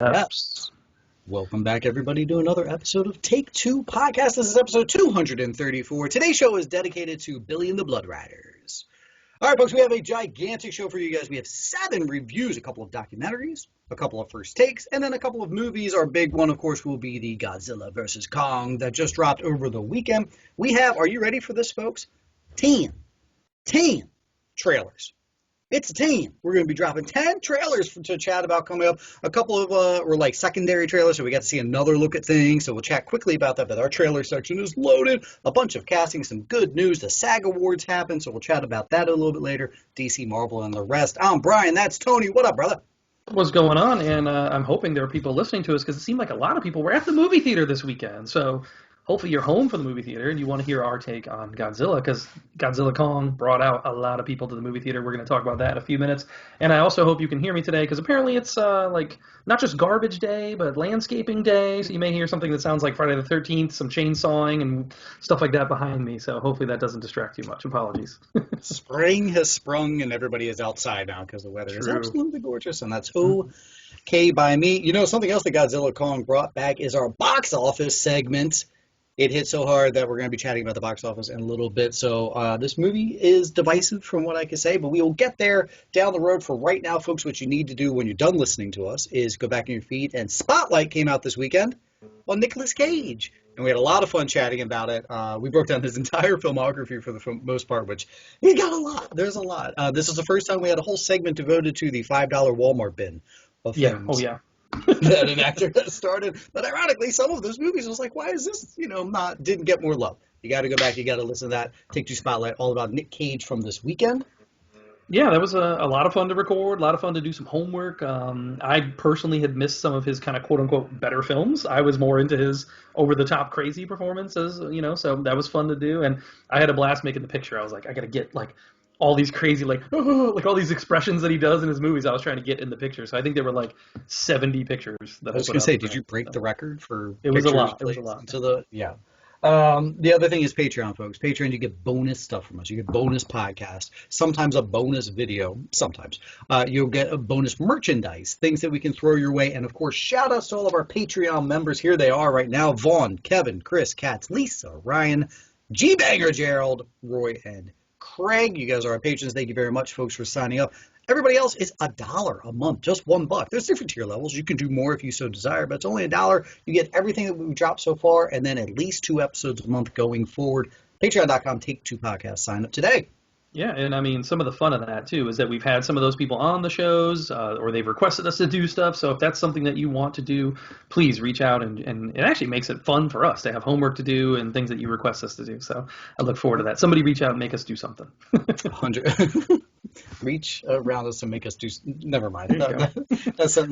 Yes. Welcome back, everybody, to another episode of Take Two Podcast. This is episode 234. Today's show is dedicated to Billy and the Bloodriders. All right, folks, we have a gigantic show for you guys. We have 7 reviews, a couple of documentaries, a couple of first takes, and then a couple of movies. Our big one, of course, will be the Godzilla vs. Kong that just dropped over the weekend. We have, are you ready for this, folks? 10 trailers. It's a team. We're going to be dropping 10 trailers to chat about coming up. A couple of were like secondary trailers, so we got to see another look at things. So we'll chat quickly about that. But our trailer section is loaded. A bunch of casting, some good news. The SAG Awards happened, so we'll chat about that a little bit later. DC, Marvel, and the rest. I'm Brian. That's Tony. What up, brother? What's going on? And I'm hoping there are people listening to us because it seemed like a lot of people were at the movie theater this weekend. So hopefully you're home from the movie theater and you want to hear our take on Godzilla because Godzilla Kong brought out a lot of people to the movie theater. We're going to talk about that in a few minutes. And I also hope you can hear me today because apparently it's like not just garbage day, but landscaping day. So you may hear something that sounds like Friday the 13th, some chainsawing and stuff like that behind me. So hopefully that doesn't distract you much. Apologies. Spring has sprung and everybody is outside now because the weather is absolutely gorgeous, and that's okay by me. You know, something else that Godzilla Kong brought back is our box office segment. It hit so hard that we're going to be chatting about the box office in a little bit. So this movie is divisive from what I can say, but we will get there down the road. For right now, folks, what you need to do when you're done listening to us is go back in your feed. And Spotlight came out this weekend on Nicolas Cage. And we had a lot of fun chatting about it. We broke down his entire filmography for the most part, which he got a lot. There's a lot. This is the first time we had a whole segment devoted to the $5 Walmart bin of films. Oh, yeah. That an actor has started. But ironically, some of those movies, I was like, why is this, didn't get more love? You got to go back. You got to listen to that. Take Two Spotlight, all about Nick Cage from this weekend. Yeah, that was a lot of fun to record, a lot of fun to do some homework. I personally had missed some of his kind of quote-unquote better films. I was more into his over-the-top crazy performances, so that was fun to do. And I had a blast making the picture. I was like, I got to get, all these crazy, like all these expressions that he does in his movies, I was trying to get in the picture. So I think there were 70 pictures. I was going to say, did you break the record for It was a lot. It was a lot. The other thing is Patreon, folks. Patreon, you get bonus stuff from us. You get bonus podcasts, sometimes a bonus video, sometimes. You'll get a bonus merchandise, things that we can throw your way. And, of course, shout-outs to all of our Patreon members. Here they are right now. Vaughn, Kevin, Chris, Katz, Lisa, Ryan, G-Banger, Gerald, Roy, and Craig. You guys are our patrons. Thank you very much, folks, for signing up. Everybody else is $1 a month, just $1. There's different tier levels. You can do more if you so desire, but it's only $1. You get everything that we've dropped so far, and then at least 2 episodes a month going forward. Patreon.com, Take Two Podcast. Sign up today. Yeah, and I mean, some of the fun of that, too, is that we've had some of those people on the shows, or they've requested us to do stuff. So if that's something that you want to do, please reach out, and it actually makes it fun for us to have homework to do and things that you request us to do. So I look forward to that. Somebody reach out and make us do something. 100. Reach around us and make us do. Never mind. We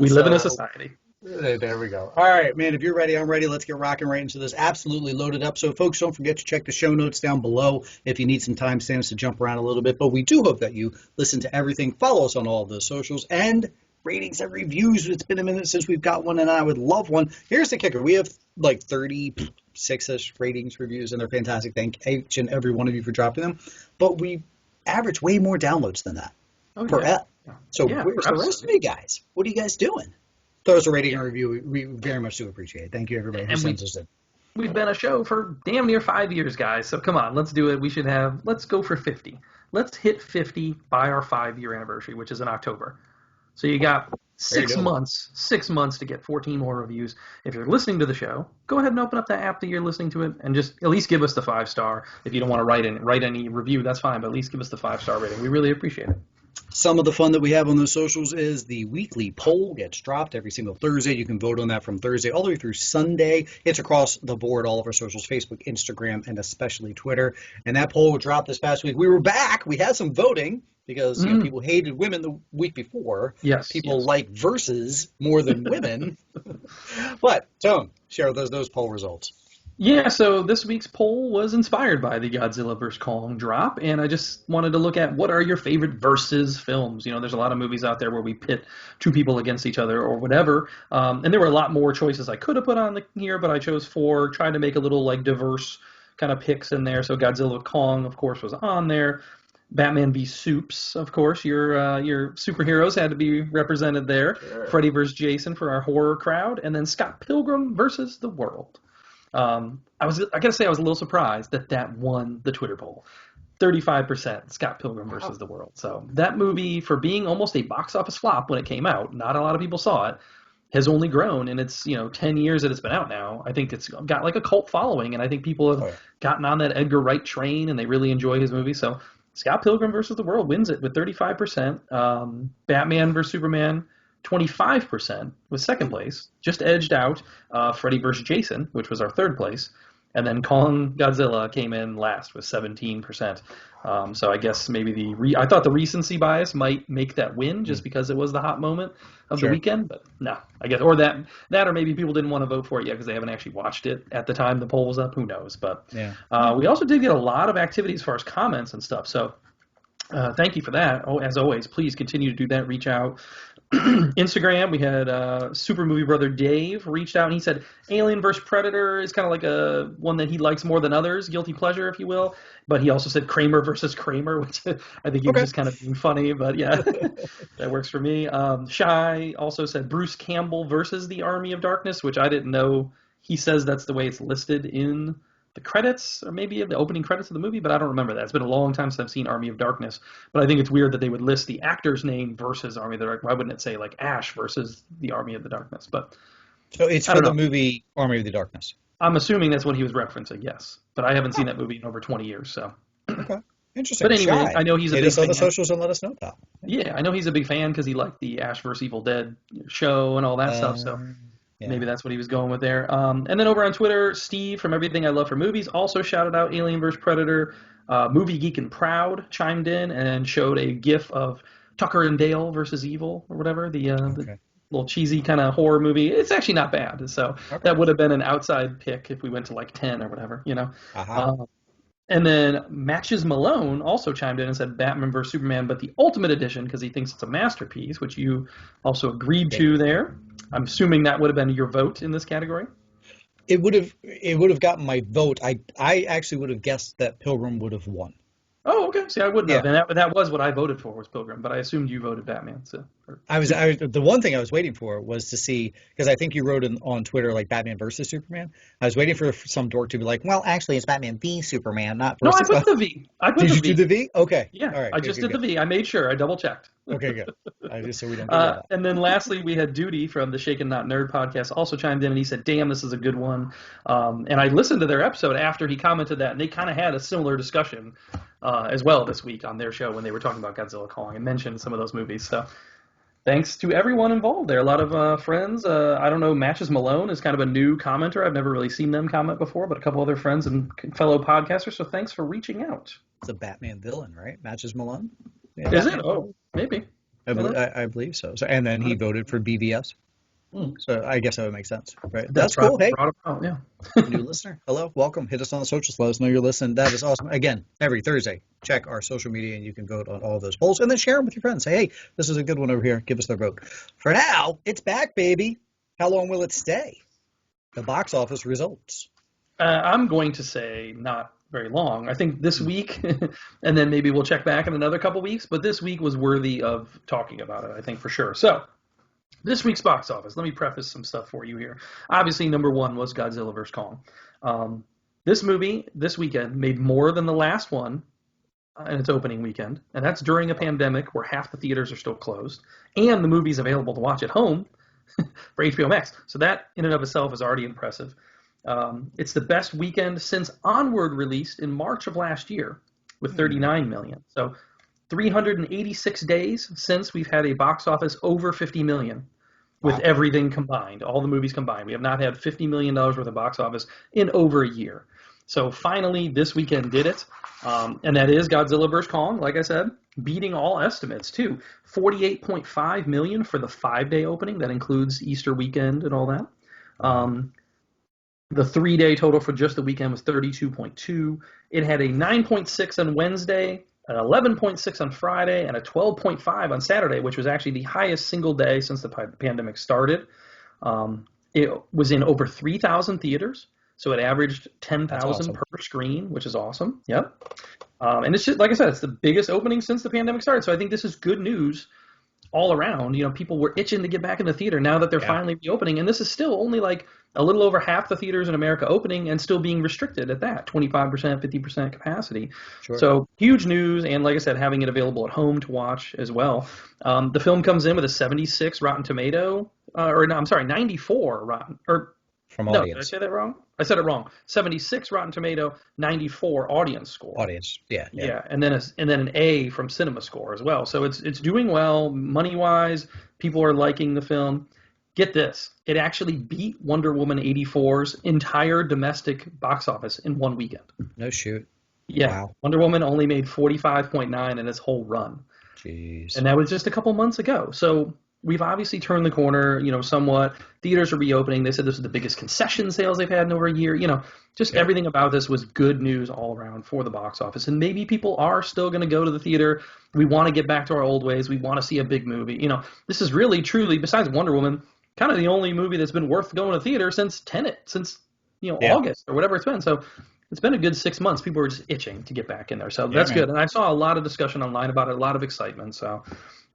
live in a society. There we go. All right, man, if you're ready, I'm ready. Let's get rocking right into this absolutely loaded up. So, folks, don't forget to check the show notes down below if you need some timestamps to jump around a little bit. But we do hope that you listen to everything. Follow us on all of the socials and ratings and reviews. It's been a minute since we've got one, and I would love one. Here's the kicker. We have 36-ish ratings, reviews, and they're fantastic. Thank each and every one of you for dropping them. But we average way more downloads than that per ep. So where's the rest of you guys? What are you guys doing? Throw us a rating and review. We very much do appreciate it. Thank you, everybody who sends us in. We've been a show for damn near 5 years, guys. So come on, let's do it. Let's go for 50. Let's hit 50 by our 5-year anniversary, which is in October. So you got 6 months to get 14 more reviews. If you're listening to the show, go ahead and open up that app that you're listening to it and just at least give us the 5-star. If you don't want to write any review, that's fine, but at least give us the 5-star rating. We really appreciate it. Some of the fun that we have on those socials is the weekly poll gets dropped every single Thursday. You can vote on that from Thursday all the way through Sunday. It's across the board, all of our socials, Facebook, Instagram, and especially Twitter. And that poll dropped this past week. We were back. We had some voting because people hated women the week before. Yes. People like verses more than women. But, Tone, share those poll results. Yeah, so this week's poll was inspired by the Godzilla vs. Kong drop, and I just wanted to look at what are your favorite versus films. There's a lot of movies out there where we pit 2 people against each other or whatever, and there were a lot more choices I could have put on here, but I chose 4, trying to make a little diverse kind of picks in there. So Godzilla Kong, of course, was on there. Batman v Supes, of course. Your superheroes had to be represented there. Sure. Freddy vs. Jason for our horror crowd, and then Scott Pilgrim versus the World. I gotta say I was a little surprised that won the Twitter poll. 35% Scott Pilgrim versus the World. So that movie, for being almost a box office flop when it came out, not a lot of people saw it, has only grown in its 10 years that it's been out now. I think it's got like a cult following, and I think people have gotten on that Edgar Wright train, and they really enjoy his movie. So Scott Pilgrim versus the World wins it with 35%. Batman versus Superman, 25% was second place, just edged out Freddy vs. Jason, which was our third place. And then Kong Godzilla came in last with 17%. So I guess maybe I thought the recency bias might make that win just because it was the hot moment of the weekend. But no, I guess, or that or maybe people didn't want to vote for it yet because they haven't actually watched it at the time the poll was up. Who knows? But we also did get a lot of activity as far as comments and stuff. So thank you for that. Oh, as always, please continue to do that. Reach out. Instagram, we had Super Movie Brother Dave reached out and he said Alien vs. Predator is kind of like a one that he likes more than others, guilty pleasure, if you will. But he also said Kramer versus Kramer, which I think he was just kind of being funny, but yeah, that works for me. Shy also said Bruce Campbell versus the Army of Darkness, which I didn't know. He says that's the way it's listed in the credits, or maybe the opening credits of the movie, but I don't remember that. It's been a long time since I've seen Army of Darkness, but I think it's weird that they would list the actor's name versus Army of the Darkness. Why wouldn't it say like Ash versus the Army of the Darkness? But so it's for the movie Army of the Darkness. I'm assuming that's what he was referencing, yes, but I haven't seen that movie in over 20 years, so. Okay, interesting. But anyway, I know he's a big fan. Hit us on the socials and let us know, pal. Yeah, I know he's a big fan because he liked the Ash vs. Evil Dead show and all that stuff, so. Yeah. Maybe that's what he was going with there. And then over on Twitter, Steve from Everything I Love for Movies also shouted out Alien vs. Predator. Movie Geek and Proud chimed in and showed a GIF of Tucker and Dale versus Evil or whatever, the little cheesy kind of horror movie. It's actually not bad. So that would have been an outside pick if we went to like 10 or whatever, And then Matches Malone also chimed in and said Batman vs. Superman, but the Ultimate Edition because he thinks it's a masterpiece, which you also agreed to there. I'm assuming that would have been your vote in this category. It would have gotten my vote. I actually would have guessed that Pilgrim would have won. Oh, okay. See, I wouldn't have. And that was what I voted for was Pilgrim, but I assumed you voted Batman. So the one thing I was waiting for was to see, because I think you wrote on Twitter like Batman versus Superman. I was waiting for some dork to be like, well, actually, it's Batman v Superman, not versus. No, I put the V. Did you do the V? Okay. Yeah, all right. I just did the V. I made sure. I double checked. Okay, good. Just so we don't do that. And then lastly, we had Duty from the Shaken Not Nerd podcast also chimed in, and he said, damn, this is a good one. And I listened to their episode after he commented that, and they kind of had a similar discussion as well this week on their show when they were talking about Godzilla Kong and mentioned some of those movies. So thanks to everyone involved there. A lot of friends. I don't know, Matches Malone is kind of a new commenter. I've never really seen them comment before, but a couple other friends and fellow podcasters. So thanks for reaching out. It's a Batman villain, right? Matches Malone? Yeah, is it? Oh, maybe. I believe so. And then he voted for BVS. So I guess that would make sense, right? That's cool. Hey, new listener, hello, welcome. Hit us on the socials. Let us know you're listening. That is awesome. Again, every Thursday, check our social media and you can vote on all those polls and then share them with your friends. Say, hey, this is a good one over here. Give us their vote. For now, it's back, baby. How long will it stay? The box office results. I'm going to say not very long. I think this week, and then maybe we'll check back in another couple weeks, but this week was worthy of talking about it, I think, for sure. So, this week's box office, let me preface some stuff for you here. Obviously, number one was Godzilla vs. Kong. This movie, this weekend, made more than the last one in its opening weekend, and that's during a pandemic where half the theaters are still closed, and the movie's available to watch at home for HBO Max. So that, in and of itself, is already impressive. It's the best weekend since Onward released in March of last year with 39 million. So 386 days since we've had a box office over 50 million with everything combined, all the movies combined. We have not had $50 million worth of box office in over a year. So finally, this weekend did it. And that is Godzilla vs. Kong, like I said, beating all estimates, too. 48.5 million for the 5-day opening. That includes Easter weekend and all that. The 3-day total for just the weekend was 32.2. It had a 9.6 on Wednesday, an 11.6 on Friday, and a 12.5 on Saturday, which was actually the highest single day since the pandemic started. It was in over 3,000 theaters. So it averaged That's 10,000 awesome. per screen, which is awesome. Yep. And it's just, like I said, it's the biggest opening since the pandemic started. So I think this is good news all around. People were itching to get back in the theater now that they're Yeah. finally reopening. And this is still only like a little over half the theaters in America opening and still being restricted at that 25%, 50% capacity. Sure. So huge news. And like I said, having it available at home to watch as well. The film comes in with a 76 Rotten Tomato, or no, I'm sorry, 94 Rotten, or From no, audience. did I say that wrong? I said it wrong. 76 Rotten Tomato, 94 audience score. Audience. Yeah. Yeah, and then an A from Cinema Score as well. So it's doing well money wise. People are liking the film. Get this, it actually beat Wonder Woman 84's entire domestic box office in one weekend. No shoot. Yeah, Wow. Wonder Woman only made 45.9 in its whole run, Jeez. and that was just a couple months ago. So we've obviously turned the corner, somewhat. Theaters are reopening. They said this is the biggest concession sales they've had in over a year. Just everything about this was good news all around for the box office. And maybe people are still going to go to the theater. We want to get back to our old ways. We want to see a big movie. This is really, truly, besides Wonder Woman, kind of the only movie that's been worth going to theater since Tenet, since, August or whatever it's been. So it's been a good 6 months. People are just itching to get back in there. So that's good. And I saw a lot of discussion online about it, a lot of excitement. So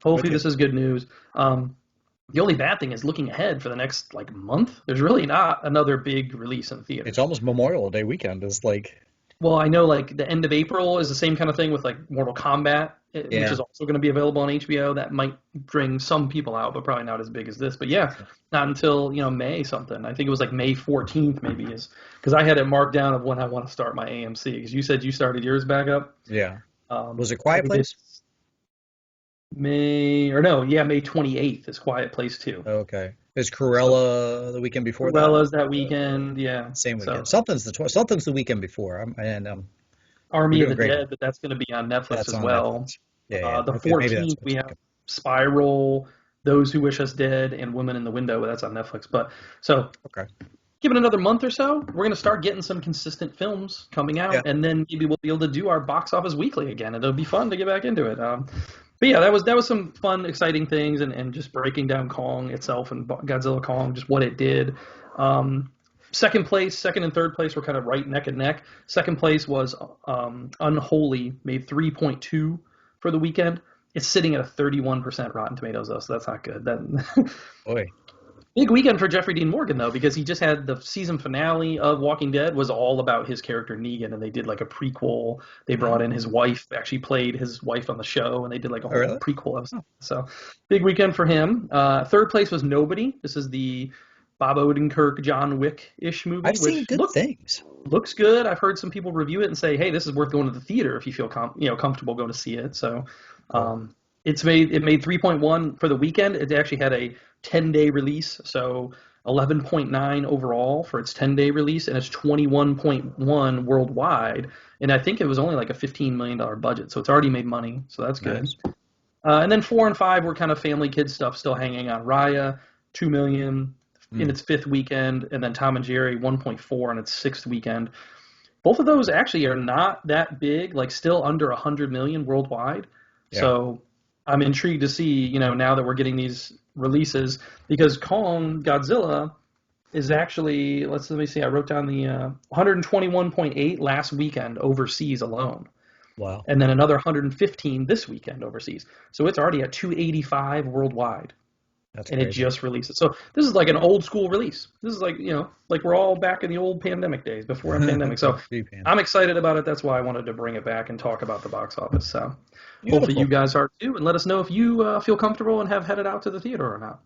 hopefully this is good news. The only bad thing is looking ahead for the next month. There's really not another big release in theaters. It's almost Memorial Day weekend. It's like. Well, I know the end of April is the same kind of thing with Mortal Kombat, which is also going to be available on HBO. That might bring some people out, but probably not as big as this. But yeah, not until May something. I think it was May 14th maybe is because I had it marked down of when I want to start my AMC because you said you started yours back up. Yeah. Was it Quiet Place? May 28th is Quiet Place 2. Okay. Is Cruella the weekend before that? Cruella's that weekend, yeah. Same weekend. So, something's the weekend before. Army of the Dead, but that's going to be on Netflix as well. Netflix. Yeah. The 14th we have Spiral, Those Who Wish Us Dead, and Women in the Window. That's on Netflix. But so give it another month or so. We're going to start getting some consistent films coming out, and then maybe we'll be able to do our box office weekly again. It'll be fun to get back into it. But yeah, that was some fun, exciting things, and just breaking down Kong itself and Godzilla Kong, just what it did. Second and third place were kind of right neck and neck. Second place was Unholy, made 3.2 for the weekend. It's sitting at a 31% Rotten Tomatoes though, so that's not good. Boy. Big weekend for Jeffrey Dean Morgan, though, because he just had the season finale of Walking Dead was all about his character Negan, and they did a prequel. They brought in his wife, actually played his wife on the show, and they did a whole prequel episode. So big weekend for him. Third place was Nobody. This is the Bob Odenkirk, John Wick-ish movie. I've seen good things. Looks good. I've heard some people review it and say, hey, this is worth going to the theater if you feel comfortable going to see it. So it made 3.1 for the weekend. It actually had a 10-day release, so 11.9 overall for its 10-day release, and it's 21.1 worldwide. And I think it was only a $15 million budget, so it's already made money, so that's good. Nice. And then 4 and 5 were kind of family kid stuff still hanging on. Raya, $2 million in its 5th weekend, and then Tom and Jerry, 1.4 in its 6th weekend. Both of those actually are not that big, still under 100 million worldwide. Yeah. So I'm intrigued to see, now that we're getting these releases, because Godzilla is actually, let me see, I wrote down the 121.8 last weekend overseas alone. Wow. And then another 115 this weekend overseas. So it's already at 285 worldwide. That's and crazy. It just released it. So this is an old school release. This is we're all back in the old pandemic days before a pandemic. So I'm excited about it. That's why I wanted to bring it back and talk about the box office. So hopefully you guys are too, and let us know if you feel comfortable and have headed out to the theater or not.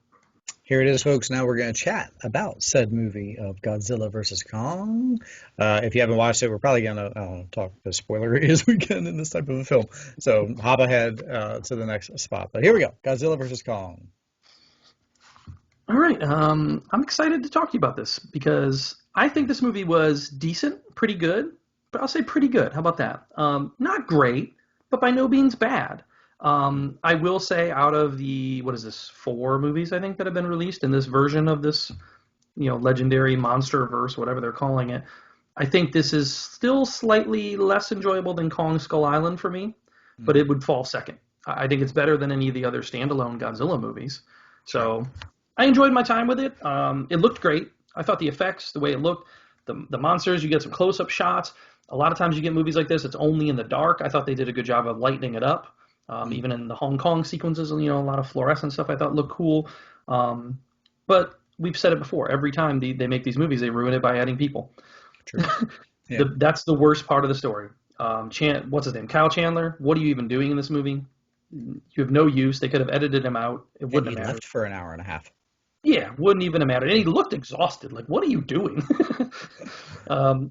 Here it is, folks. Now we're going to chat about said movie of Godzilla vs. Kong. If you haven't watched it, we're probably going to talk as spoilery as we can in this type of a film. So hop ahead to the next spot. But here we go. Godzilla vs. Kong. All right. I'm excited to talk to you about this because I think this movie was decent, pretty good, but I'll say pretty good. How about that? Not great, but by no means bad. I will say out of the, 4 movies I think that have been released in this version of this, legendary monster verse, whatever they're calling it, I think this is still slightly less enjoyable than Kong Skull Island for me, but it would fall second. I think it's better than any of the other standalone Godzilla movies. So I enjoyed my time with it. It looked great. I thought the effects, the way it looked, The monsters, you get some close-up shots. A lot of times you get movies like this, it's only in the dark. I thought they did a good job of lightening it up. Even in the Hong Kong sequences, a lot of fluorescent stuff I thought looked cool. But we've said it before. Every time they make these movies, they ruin it by adding people. True. Yeah. That's the worst part of the story. What's his name? Kyle Chandler. What are you even doing in this movie? You have no use. They could have edited him out. It wouldn't have mattered. Left for an hour and a half. Yeah, wouldn't even have mattered. And he looked exhausted. Like, what are you doing?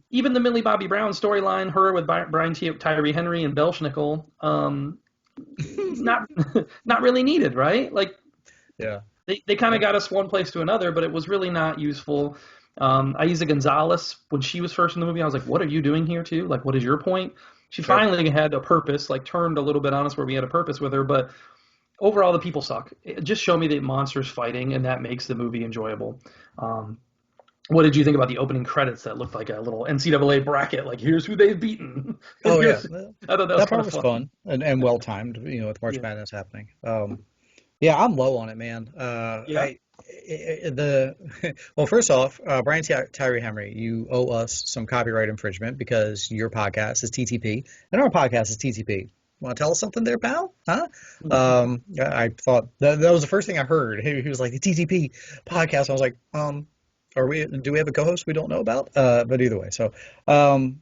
Even the Millie Bobby Brown storyline, her with Brian Tyree Henry and Belschnickel, not really needed, right? Like, yeah, they kind of got us one place to another, but it was really not useful. Isa Gonzalez, when she was first in the movie, I was like, what are you doing here too? Like, what is your point? She finally had a purpose, like turned a little bit on us where we had a purpose with her, but overall the people suck. Just show me the monsters fighting, and that makes the movie enjoyable. What did you think about the opening credits that looked like a little NCAA bracket? Like, here's who they've beaten. Oh, yeah. I thought that part was fun and well-timed, with March Madness happening. Yeah, I'm low on it, man. Well, first off, Brian Tyree Henry, you owe us some copyright infringement because your podcast is TTP and our podcast is TTP. Want to tell us something there, pal? Huh? I thought that was the first thing I heard. He was like, the TTP podcast. I was like, do we have a co-host we don't know about? But either way, so I'm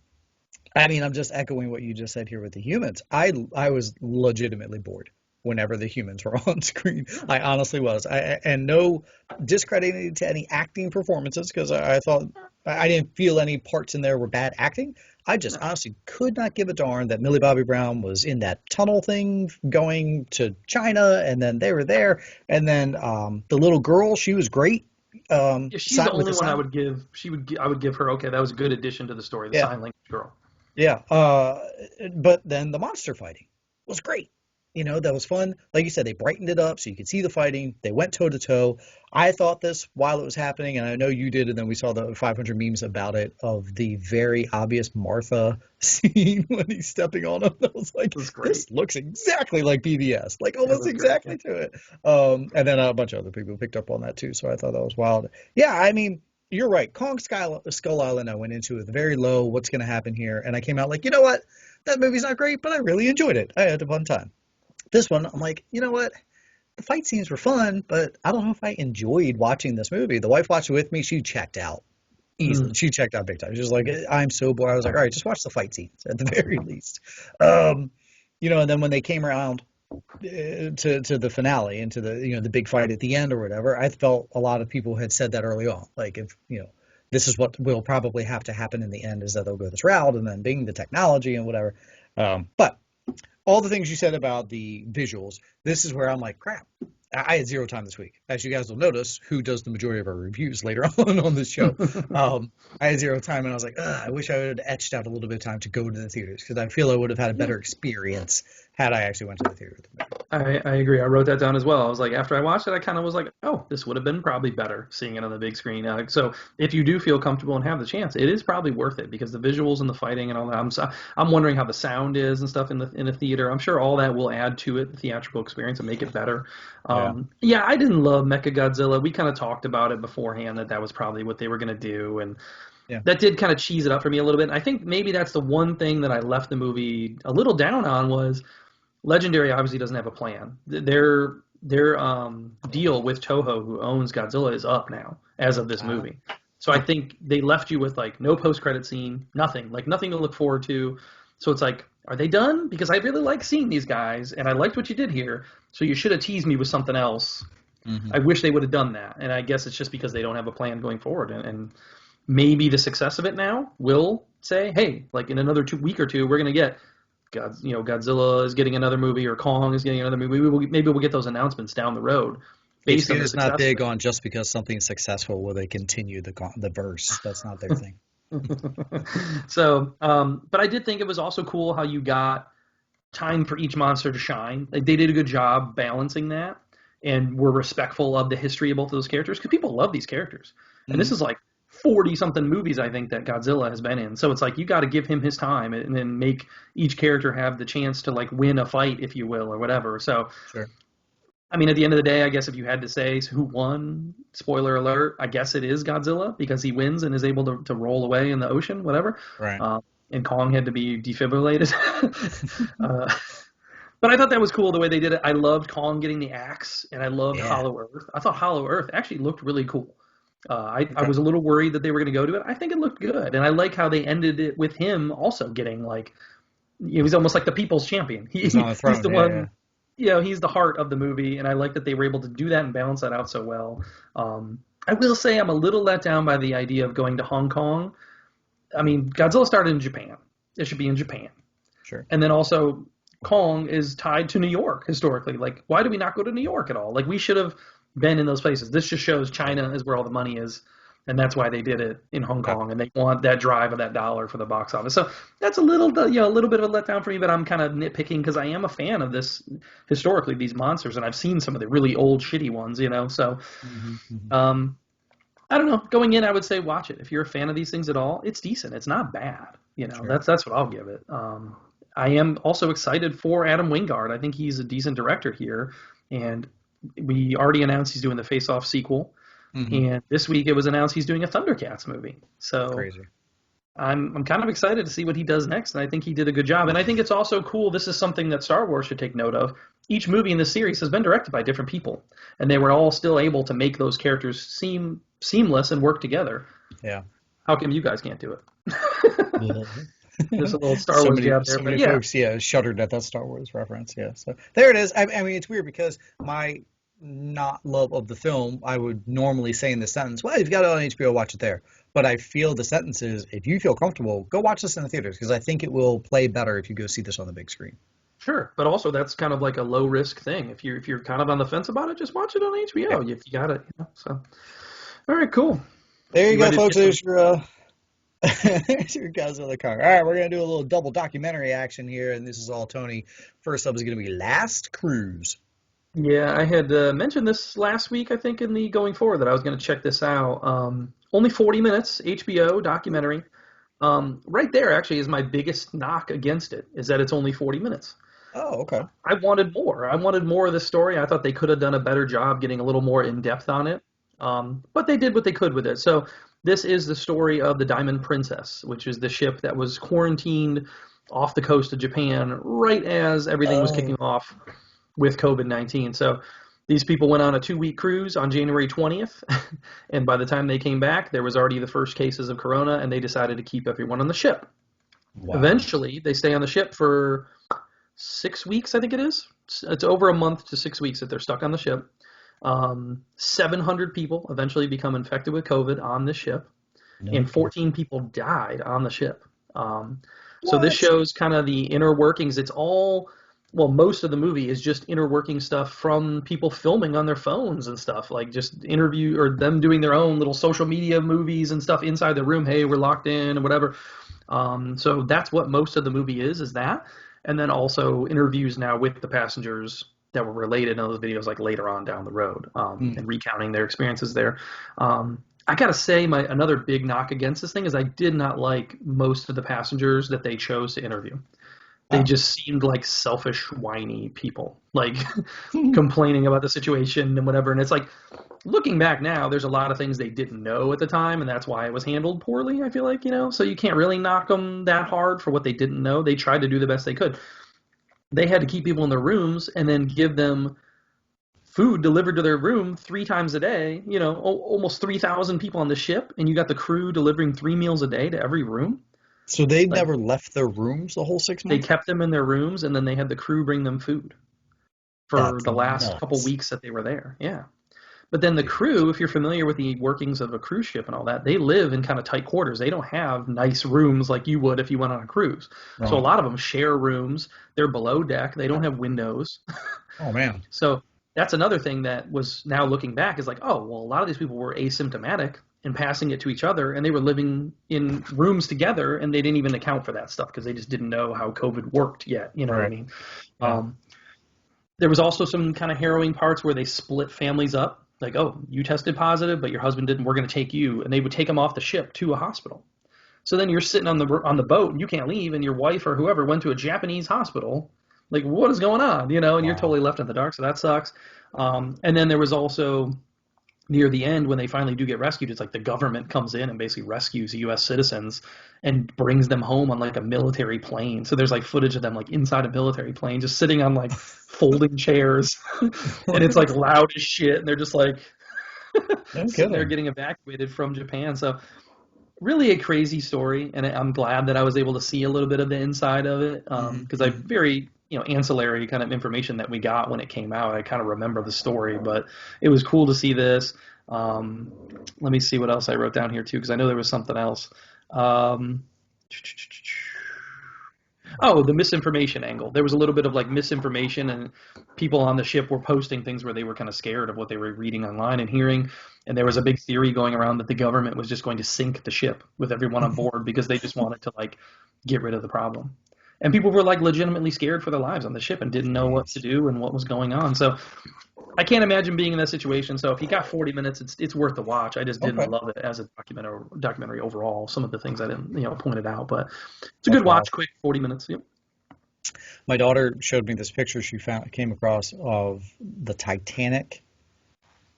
just echoing what you just said here with the humans. I was legitimately bored whenever the humans were on screen. I honestly was. And no discrediting to any acting performances, because I thought I didn't feel any parts in there were bad acting. I just honestly could not give a darn that Millie Bobby Brown was in that tunnel thing going to China, and then they were there, and then the little girl, she was great. She's the only one I would give. I would give her, okay, that was a good addition to the story, the sign language girl. Yeah, but then the monster fighting was great. That was fun. Like you said, they brightened it up so you could see the fighting. They went toe to toe. I thought this while it was happening, and I know you did, and then we saw the 500 memes about it, of the very obvious Martha scene when he's stepping on him. I was like, this looks exactly like BBS, like almost exactly to it. And then a bunch of other people picked up on that too, so I thought that was wild. Yeah, you're right. Kong Skull Island I went into with very low, what's going to happen here? And I came out like, you know what? That movie's not great, but I really enjoyed it. I had a fun time. This one, I'm like, you know what? The fight scenes were fun, but I don't know if I enjoyed watching this movie. The wife watched it with me. She checked out easily. She checked out big time. She was like, I'm so bored. I was like, all right, just watch the fight scenes at the very least. And then when they came around to the finale and to the big fight at the end or whatever, I felt a lot of people had said that early on. Like, if, this is what will probably have to happen in the end, is that they'll go this route, and then being the technology and whatever. But all the things you said about the visuals, this is where I'm like, crap. I had zero time this week. As you guys will notice, who does the majority of our reviews later on this show. I had zero time, and I was like, I wish I would have etched out a little bit of time to go to the theaters, because I feel I would have had a better experience had I actually went to the theater with the movie. I agree. I wrote that down as well. I was like, after I watched it, I kind of was like, oh, this would have been probably better seeing it on the big screen. So if you do feel comfortable and have the chance, it is probably worth it, because the visuals and the fighting and all that. I'm wondering how the sound is and stuff in the theater. I'm sure all that will add to it, the theatrical experience, and make it better. Yeah, I didn't love Mechagodzilla. We kind of talked about it beforehand that was probably what they were going to do, and that did kind of cheese it up for me a little bit. And I think maybe that's the one thing that I left the movie a little down on was Legendary obviously doesn't have a plan. Their deal with Toho, who owns Godzilla, is up now as of this movie. So I think they left you with like no post-credit scene, nothing to look forward to. So it's like, are they done? Because I really like seeing these guys, and I liked what you did here. So you should have teased me with something else. Mm-hmm. I wish they would have done that. And I guess it's just because they don't have a plan going forward. And maybe the success of it now will say, hey, like in another week or two, we're going to get Godzilla is getting another movie, or Kong is getting another movie. Maybe we'll get those announcements down the road. Based on the success. Not big on just because something's successful will they continue the verse. That's not their thing. So, but I did think it was also cool how you got time for each monster to shine. Like, they did a good job balancing that, and were respectful of the history of both of those characters, because people love these characters. And this is like 40-something movies, I think, that Godzilla has been in. So it's like, you got to give him his time and then make each character have the chance to like win a fight, if you will, or whatever. So I mean, at the end of the day, I guess if you had to say who won, spoiler alert, I guess it is Godzilla because he wins and is able to roll away in the ocean, whatever. Right. And Kong had to be defibrillated. But I thought that was cool the way they did it. I loved Kong getting the axe, and I loved Yeah. Hollow Earth. I thought Hollow Earth actually looked really cool. I Okay. was a little worried that they were going to go to it. I think it looked good, and I like how they ended it with him also getting like he was almost like the people's champion. He's on the throne. He's the one. You know, he's the heart of the movie, and I like that they were able to do that and balance that out so well. I will say I'm a little let down by the idea of going to Hong Kong. I mean, Godzilla started in Japan. It should be in Japan. Sure. And then also Kong is tied to New York historically. Like, why do we not go to New York at all? Like, we should have been in those places. This just shows China is where all the money is, and that's why they did it in Hong Kong, and they want that drive of that dollar for the box office. So that's a little bit of a letdown for me, but I'm kind of nitpicking because I am a fan of this historically, these monsters, and I've seen some of the really old shitty ones, So, I don't know. Going in, I would say watch it. If you're a fan of these things at all, it's decent. It's not bad. Sure. That's what I'll give it. I am also excited for Adam Wingard. I think he's a decent director here, and we already announced he's doing the Face Off sequel. And this week it was announced he's doing a Thundercats movie. So crazy. I'm kind of excited to see what he does next, and I think he did a good job. And I think it's also cool. This is something that Star Wars should take note of. Each movie in this series has been directed by different people, and they were all still able to make those characters seem seamless and work together. Yeah. How come you guys can't do it? There's a little Star Wars jab there. So many folks, shuddered at that Star Wars reference. Yeah. So there it is. I mean, it's weird because my not love of the film, I would normally say in the sentence, well, you've got it on HBO, watch it there. But I feel the sentence is, if you feel comfortable, go watch this in the theaters, because I think it will play better if you go see this on the big screen. Sure, but also that's kind of like a low risk thing. If you're kind of on the fence about it, just watch it on HBO. If you got it, So, all right, cool. There you go, folks. There's your Godzilla Kong. All right, we're gonna do a little double documentary action here, and this is all Tony. First up is gonna be Last Cruise. Yeah, I had mentioned this last week, I think, in the going forward that I was going to check this out. Only 40 minutes, HBO documentary. Right there, actually, is my biggest knock against it, is that it's only 40 minutes. Oh, okay. I wanted more. I wanted more of the story. I thought they could have done a better job getting a little more in-depth on it. But they did what they could with it. So this is the story of the Diamond Princess, which is the ship that was quarantined off the coast of Japan right as everything was kicking off with COVID-19. So these people went on a 2-week cruise on January 20th, and by the time they came back, there was already the first cases of corona, and they decided to keep everyone on the ship. Wow. Eventually, they stay on the ship for 6 weeks, I think it is. It's over a month to 6 weeks that they're stuck on the ship. 700 people eventually become infected with COVID on this ship, and 14 people died on the ship. So this shows kind of the inner workings. It's all... Well, most of the movie is just inner working stuff from people filming on their phones and stuff, like just interview or them doing their own little social media movies and stuff inside the room. Hey, we're locked in and whatever. So that's what most of the movie is that. And then also interviews now with the passengers that were related in those videos, like later on down the road, and recounting their experiences there. I got to say another big knock against this thing is I did not like most of the passengers that they chose to interview. They just seemed like selfish, whiny people, like complaining about the situation and whatever. And it's like, looking back now, there's a lot of things they didn't know at the time, and that's why it was handled poorly, I feel like, So you can't really knock them that hard for what they didn't know. They tried to do the best they could. They had to keep people in their rooms and then give them food delivered to their room 3 times a day, almost 3,000 people on the ship, and you got the crew delivering 3 meals a day to every room. So they never left their rooms the whole 6 months? They kept them in their rooms, and then they had the crew bring them food for the last couple weeks that they were there. Yeah. But then the crew, if you're familiar with the workings of a cruise ship and all that, they live in kind of tight quarters. They don't have nice rooms like you would if you went on a cruise. Right. So a lot of them share rooms. They're below deck. They don't have windows. Oh, man. So that's another thing that was now looking back is like, oh, well, a lot of these people were asymptomatic and passing it to each other, and they were living in rooms together, and they didn't even account for that stuff because they just didn't know how COVID worked yet. You know what I mean? Yeah. There was also some kind of harrowing parts where they split families up. Like, oh, you tested positive, but your husband didn't. We're going to take you, and they would take them off the ship to a hospital. So then you're sitting on the boat, and you can't leave, and your wife or whoever went to a Japanese hospital. Like, what is going on? And you're totally left in the dark. So that sucks. And then there was also near the end when they finally do get rescued, it's like the government comes in and basically rescues U.S. citizens and brings them home on like a military plane. So there's like footage of them like inside a military plane, just sitting on like folding chairs, and it's like loud as shit, and they're just like sitting there getting evacuated from Japan. So really a crazy story, and I'm glad that I was able to see a little bit of the inside of it, because I very ancillary kind of information that we got when it came out. I kind of remember the story, but it was cool to see this. Let me see what else I wrote down here too, because I know there was something else. Oh, the misinformation angle. There was a little bit of like misinformation, and people on the ship were posting things where they were kind of scared of what they were reading online and hearing. And there was a big theory going around that the government was just going to sink the ship with everyone on board because they just wanted to like get rid of the problem. And people were like legitimately scared for their lives on the ship and didn't know what to do and what was going on. So I can't imagine being in that situation. So if you got 40 minutes, it's worth the watch. I just didn't love it as a documentary overall. Some of the things I didn't pointed out, but it's a good watch. Quick 40 minutes. Yep. My daughter showed me this picture she came across of the Titanic.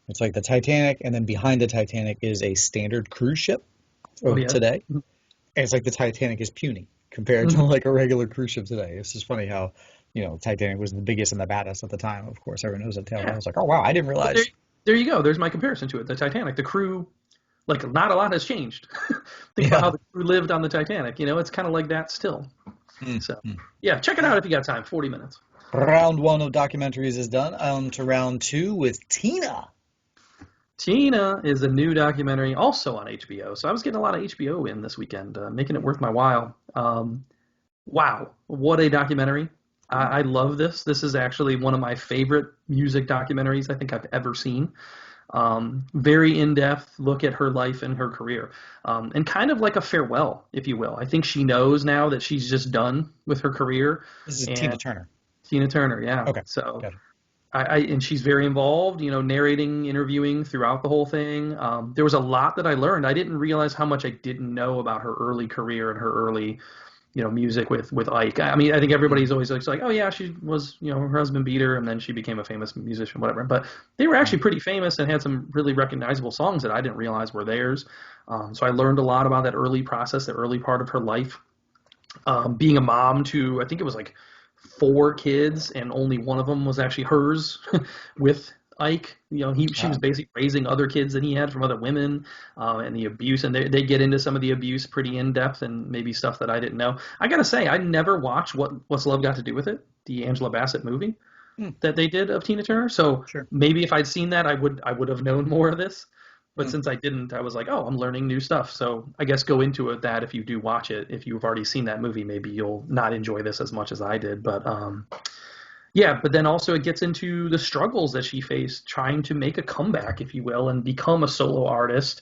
It's like the Titanic, and then behind the Titanic is a standard cruise ship today. And it's like the Titanic is puny compared to like a regular cruise ship today. It's just funny how, Titanic was the biggest and the baddest at the time. Of course, everyone knows it. I was like, oh, wow, I didn't realize. There you go. There's my comparison to it. The Titanic, the crew, like not a lot has changed. Think about how the crew lived on the Titanic. It's kind of like that still. So, check it out if you got time. 40 minutes. Round 1 of documentaries is done. On to round 2 with Tina. Tina is a new documentary also on HBO. So I was getting a lot of HBO in this weekend, making it worth my while. Wow, what a documentary. I love this. This is actually one of my favorite music documentaries I think I've ever seen. Very in-depth look at her life and her career. And kind of like a farewell, if you will. I think she knows now that she's just done with her career. This is Tina Turner. Tina Turner, yeah. Okay. So and she's very involved, narrating, interviewing throughout the whole thing. There was a lot that I learned. I didn't realize how much I didn't know about her early career and her early, music with Ike. I mean, I think everybody's always like, oh yeah, she was, her husband beat her and then she became a famous musician, whatever. But they were actually pretty famous and had some really recognizable songs that I didn't realize were theirs. So I learned a lot about that early process, the early part of her life. Being a mom to, I think it was like 4 kids, and only one of them was actually hers with Ike. She was basically raising other kids that he had from other women, and the abuse. And they get into some of the abuse pretty in depth, and maybe stuff that I didn't know. I gotta say, I never watched What's Love Got to Do with It, the Angela Bassett movie that they did of Tina Turner. So maybe if I'd seen that, I would have known more of this. But since I didn't, I was like, oh, I'm learning new stuff. So I guess go into it that if you do watch it, if you've already seen that movie, maybe you'll not enjoy this as much as I did. But but then also it gets into the struggles that she faced trying to make a comeback, if you will, and become a solo artist.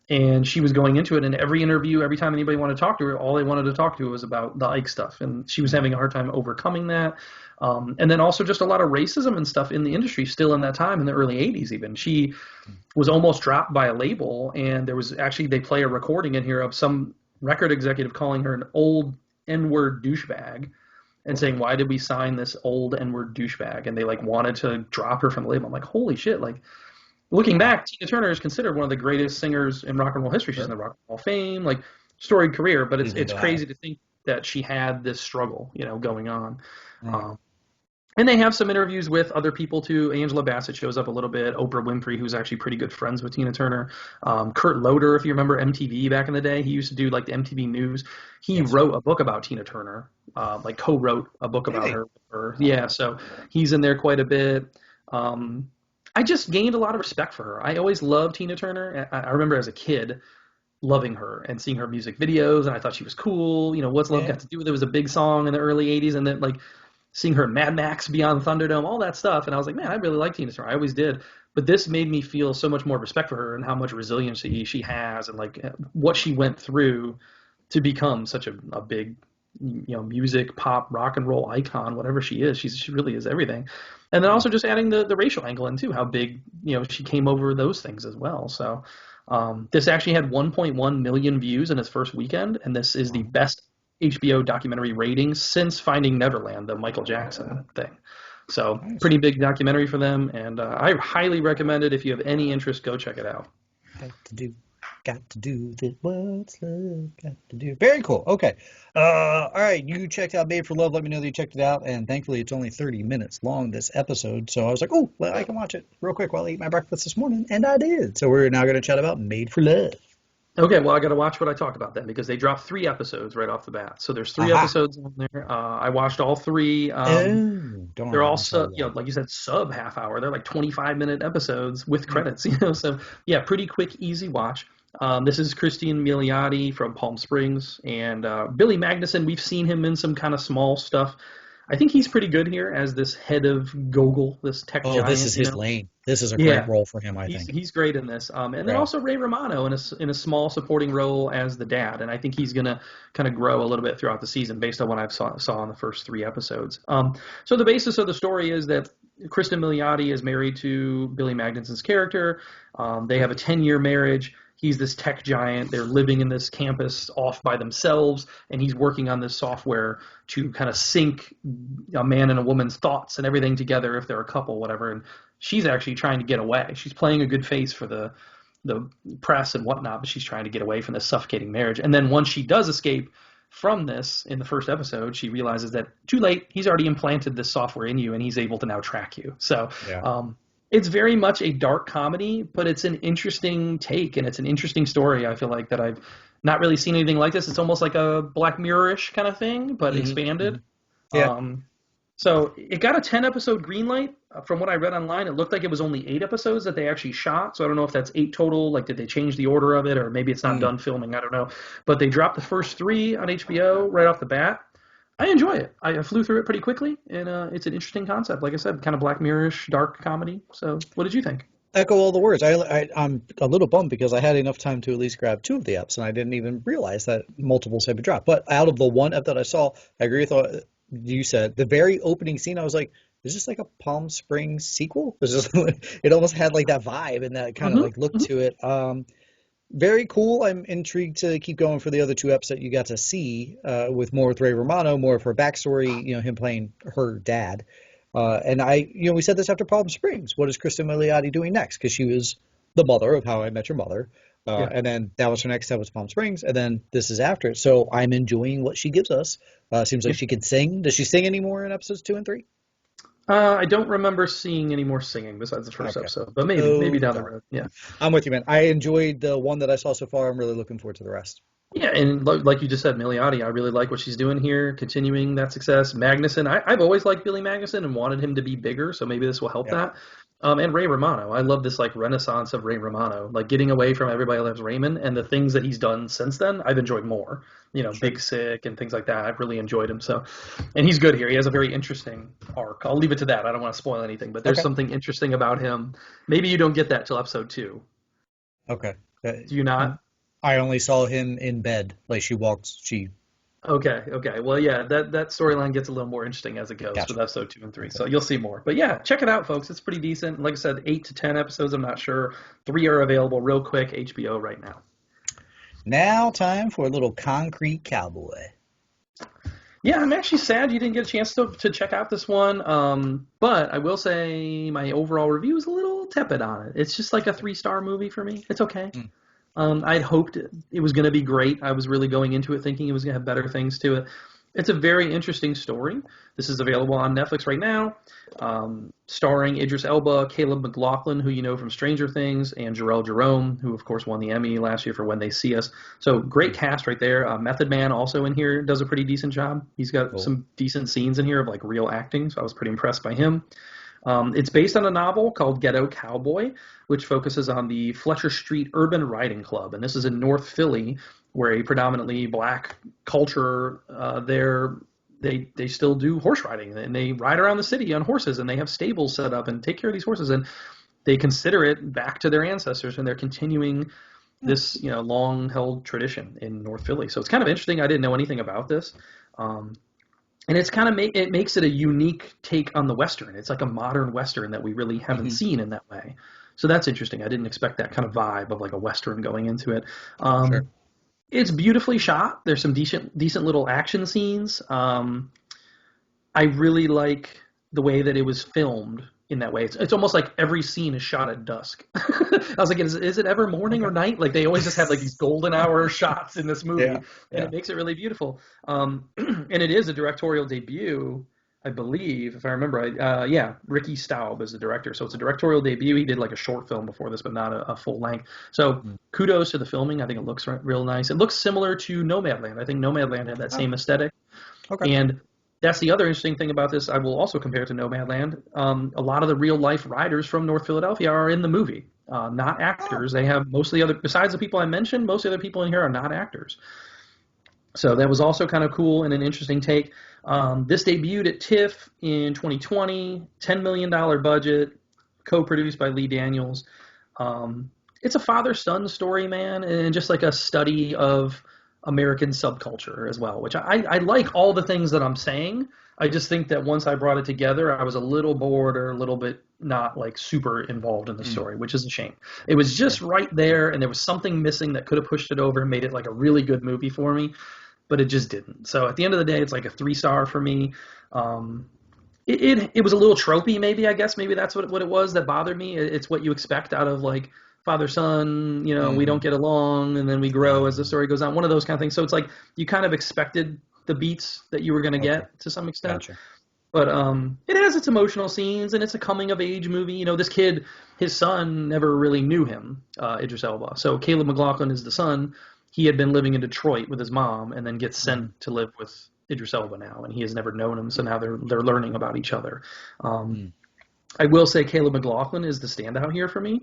And she was going into it, and every interview, every time anybody wanted to talk to her, all they wanted to talk to her was about the Ike stuff. And she was having a hard time overcoming that. And then also just a lot of racism and stuff in the industry still in that time, in the early 80s even. She was almost dropped by a label, and there was actually, they play a recording in here of some record executive calling her an old N-word douchebag and saying, why did we sign this old N-word douchebag? And they like wanted to drop her from the label. I'm like, holy shit. Like, looking back, Tina Turner is considered one of the greatest singers in rock and roll history. She's in the Rock and Roll Fame, like storied career, but it's crazy to think that she had this struggle, going on. And they have some interviews with other people too. Angela Bassett shows up a little bit. Oprah Winfrey, who's actually pretty good friends with Tina Turner. Kurt Loder, if you remember MTV back in the day, he used to do like the MTV News. He wrote a book about Tina Turner, like co-wrote a book about her. Yeah, so he's in there quite a bit. I just gained a lot of respect for her. I always loved Tina Turner. I remember as a kid loving her and seeing her music videos, and I thought she was cool. What's Love Got to Do with It was a big song in the early 80s, and then like seeing her in Mad Max, Beyond Thunderdome, all that stuff. And I was like, man, I really like Tina Turner. I always did. But this made me feel so much more respect for her and how much resiliency she has and like what she went through to become such a big, music, pop, rock and roll icon, whatever she is. She really is everything. And then also just adding the racial angle in too, how big, she came over those things as well. So this actually had 1.1 million views in its first weekend. And this is the best HBO documentary rating since Finding Neverland, the Michael Jackson thing. So Nice. pretty big documentary for them, and I highly recommend it. If you have any interest, go check it out. Got to do this. What's love got to do? Very cool. Okay. All right. You checked out Made for Love. Let me know that you checked it out. And thankfully, it's only 30 minutes long, this episode. So I was like, oh, well, I can watch it real quick while I eat my breakfast this morning. And I did. So we're now going to chat about Made for Love. Okay, well, I got to watch what I talk about then because they dropped 3 episodes right off the bat. So there's 3 episodes on there. I watched all 3. They're all like you said, sub half hour. They're like 25-minute episodes with credits. So yeah, pretty quick, easy watch. This is Christian Milioti from Palm Springs, and Billy Magnuson. We've seen him in some kind of small stuff. I think he's pretty good here as this head of Gogol, this tech giant. Oh, this is his lane. This is a great role for him, I think. He's great in this. And then also Ray Romano in a small supporting role as the dad. And I think he's going to kind of grow a little bit throughout the season based on what I saw in the first 3 episodes. So the basis of the story is that Kristen Milioti is married to Billy Magnuson's character. They have a 10-year marriage. He's this tech giant. They're living in this campus off by themselves, and he's working on this software to kind of sync a man and a woman's thoughts and everything together if they're a couple, whatever. And she's actually trying to get away. She's playing a good face for the press and whatnot, but she's trying to get away from this suffocating marriage. And then once she does escape from this in the first episode, she realizes that too late, he's already implanted this software in you, and he's able to now track you. So it's very much a dark comedy, but it's an interesting take, and it's an interesting story. I feel like that I've not really seen anything like this. It's almost like a Black Mirror-ish kind of thing, but expanded. Yeah. So it got a 10-episode green light. From what I read online, it looked like it was only 8 episodes that they actually shot. So I don't know if that's 8 total. Like, did they change the order of it, or maybe it's not done filming? I don't know. But they dropped the first 3 on HBO right off the bat. I enjoy it. I flew through it pretty quickly, and it's an interesting concept. Like I said, kind of Black Mirror-ish, dark comedy. So what did you think? Echo all the words. I'm a little bummed because I had enough time to at least grab 2 of the eps, and I didn't even realize that multiples had been dropped. But out of the 1 ep that I saw, I agree with what you said. The very opening scene, I was like, is this like a Palm Springs sequel? It almost had like that vibe and that kind of like look to it. Very cool. I'm intrigued to keep going for the other 2 eps that you got to see with more with Ray Romano, more of her backstory, him playing her dad. And we said this after Palm Springs. What is Kristen Milioti doing next? Because she was the mother of How I Met Your Mother. And then that was her next step was Palm Springs. And then this is after it. So I'm enjoying what she gives us. Seems like she can sing. Does she sing anymore in episodes 2 and 3? I don't remember seeing any more singing besides the first episode, but maybe down the road. Yeah, I'm with you, man. I enjoyed the one that I saw so far. I'm really looking forward to the rest. Yeah, and like you just said, Milioti, I really like what she's doing here, continuing that success. Magnuson, I've always liked Billy Magnuson and wanted him to be bigger, so maybe this will help that. And Ray Romano, I love this like renaissance of Ray Romano, like getting away from Everybody Loves Raymond, and the things that he's done since then, I've enjoyed more. Big Sick and things like that. I've really enjoyed him. So, and he's good here. He has a very interesting arc. I'll leave it to that. I don't want to spoil anything, but there's something interesting about him. Maybe you don't get that till episode 2. Okay. Do you not? I only saw him in bed. Like Okay. Well, yeah, that storyline gets a little more interesting as it goes with episode 2 and 3. So you'll see more. But yeah, check it out, folks. It's pretty decent. Like I said, 8 to 10 episodes. I'm not sure. 3 are available real quick. HBO right now. Now time for a little Concrete Cowboy. Yeah, I'm actually sad you didn't get a chance to check out this one. But I will say my overall review is a little tepid on it. It's just like a 3-star movie for me. It's okay. I'd hoped it was going to be great. I was really going into it thinking it was going to have better things to it. It's a very interesting story. This is available on Netflix right now, starring Idris Elba, Caleb McLaughlin, who you know from Stranger Things, and Jarrell Jerome, who, of course, won the Emmy last year for When They See Us. So great cast right there. Method Man also in here does a pretty decent job. He's got some decent scenes in here of like real acting, so I was pretty impressed by him. It's based on a novel called Ghetto Cowboy, which focuses on the Fletcher Street Urban Riding Club. And this is in North Philly, where a predominantly black culture they still do horse riding. And they ride around the city on horses, and they have stables set up and take care of these horses. And they consider it back to their ancestors, and they're continuing this long-held tradition in North Philly. So it's kind of interesting. I didn't know anything about this. And it's kind of it makes it a unique take on the Western. It's like a modern Western that we really haven't seen in that way. So that's interesting. I didn't expect that kind of vibe of like a Western going into it. Sure. It's beautifully shot. There's some decent little action scenes. I really like the way that it was filmed in that way. It's almost like every scene is shot at dusk. I was like, is it ever morning or night? Like they always just have like these golden hour shots in this movie, and it makes it really beautiful. And it is a directorial debut, I believe, if I remember right. Ricky Staub is the director, so it's a directorial debut. He did like a short film before this, but not a full length. So kudos to the filming. I think it looks real nice. It looks similar to Nomadland. I think Nomadland had that same aesthetic. Okay. And that's the other interesting thing about this. I will also compare it to Nomadland. A lot of the real life riders from North Philadelphia are in the movie, not actors. They have most of the other, besides the people I mentioned, most of the other people in here are not actors. So that was also kind of cool and an interesting take. This debuted at TIFF in 2020, $10 million budget, co-produced by Lee Daniels. It's a father-son story, man, and just like a study of American subculture as well, which I like all the things that I'm saying. I just think that once I brought it together, I was a little bored or a little bit not like super involved in the story, which is a shame. It was just right there, and there was something missing that could have pushed it over and made it like a really good movie for me, but it just didn't. So at the end of the day, it's like a 3-star for me. It was a little tropey, maybe, I guess. Maybe that's what it was that bothered me. It's what you expect out of like father-son, we don't get along, and then we grow as the story goes on, one of those kind of things. So it's like you kind of expected the beats that you were going to get to some extent. Gotcha. But it has its emotional scenes, and it's a coming-of-age movie. This kid, his son, never really knew him, Idris Elba. So Caleb McLaughlin is the son. He had been living in Detroit with his mom and then gets sent to live with Idris Elba now, and he has never known him, so now they're learning about each other. I will say Caleb McLaughlin is the standout here for me.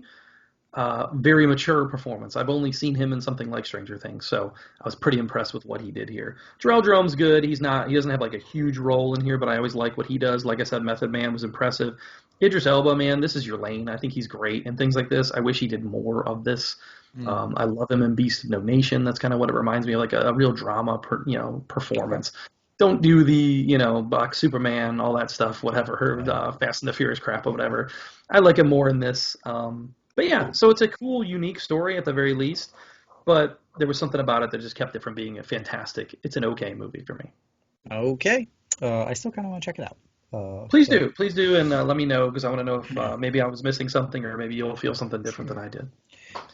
Very mature performance. I've only seen him in something like Stranger Things, so I was pretty impressed with what he did here. Jarrell Jerome's good. He doesn't have like a huge role in here, but I always like what he does. Like I said, Method Man was impressive. Idris Elba, man, this is your lane. I think he's great and things like this. I wish he did more of this. I love him in Beast of No Nation. That's kind of what it reminds me of, like a real drama, performance. Okay. Don't do the, Buck, Superman, all that stuff, whatever, Fast and the Furious crap or whatever. I like him more in this. But yeah, so it's a cool, unique story at the very least, but there was something about it that just kept it from being a fantastic, it's an okay movie for me. Okay. I still kind of want to check it out. Please do, and let me know, because I want to know if maybe I was missing something, or maybe you'll feel something different than I did.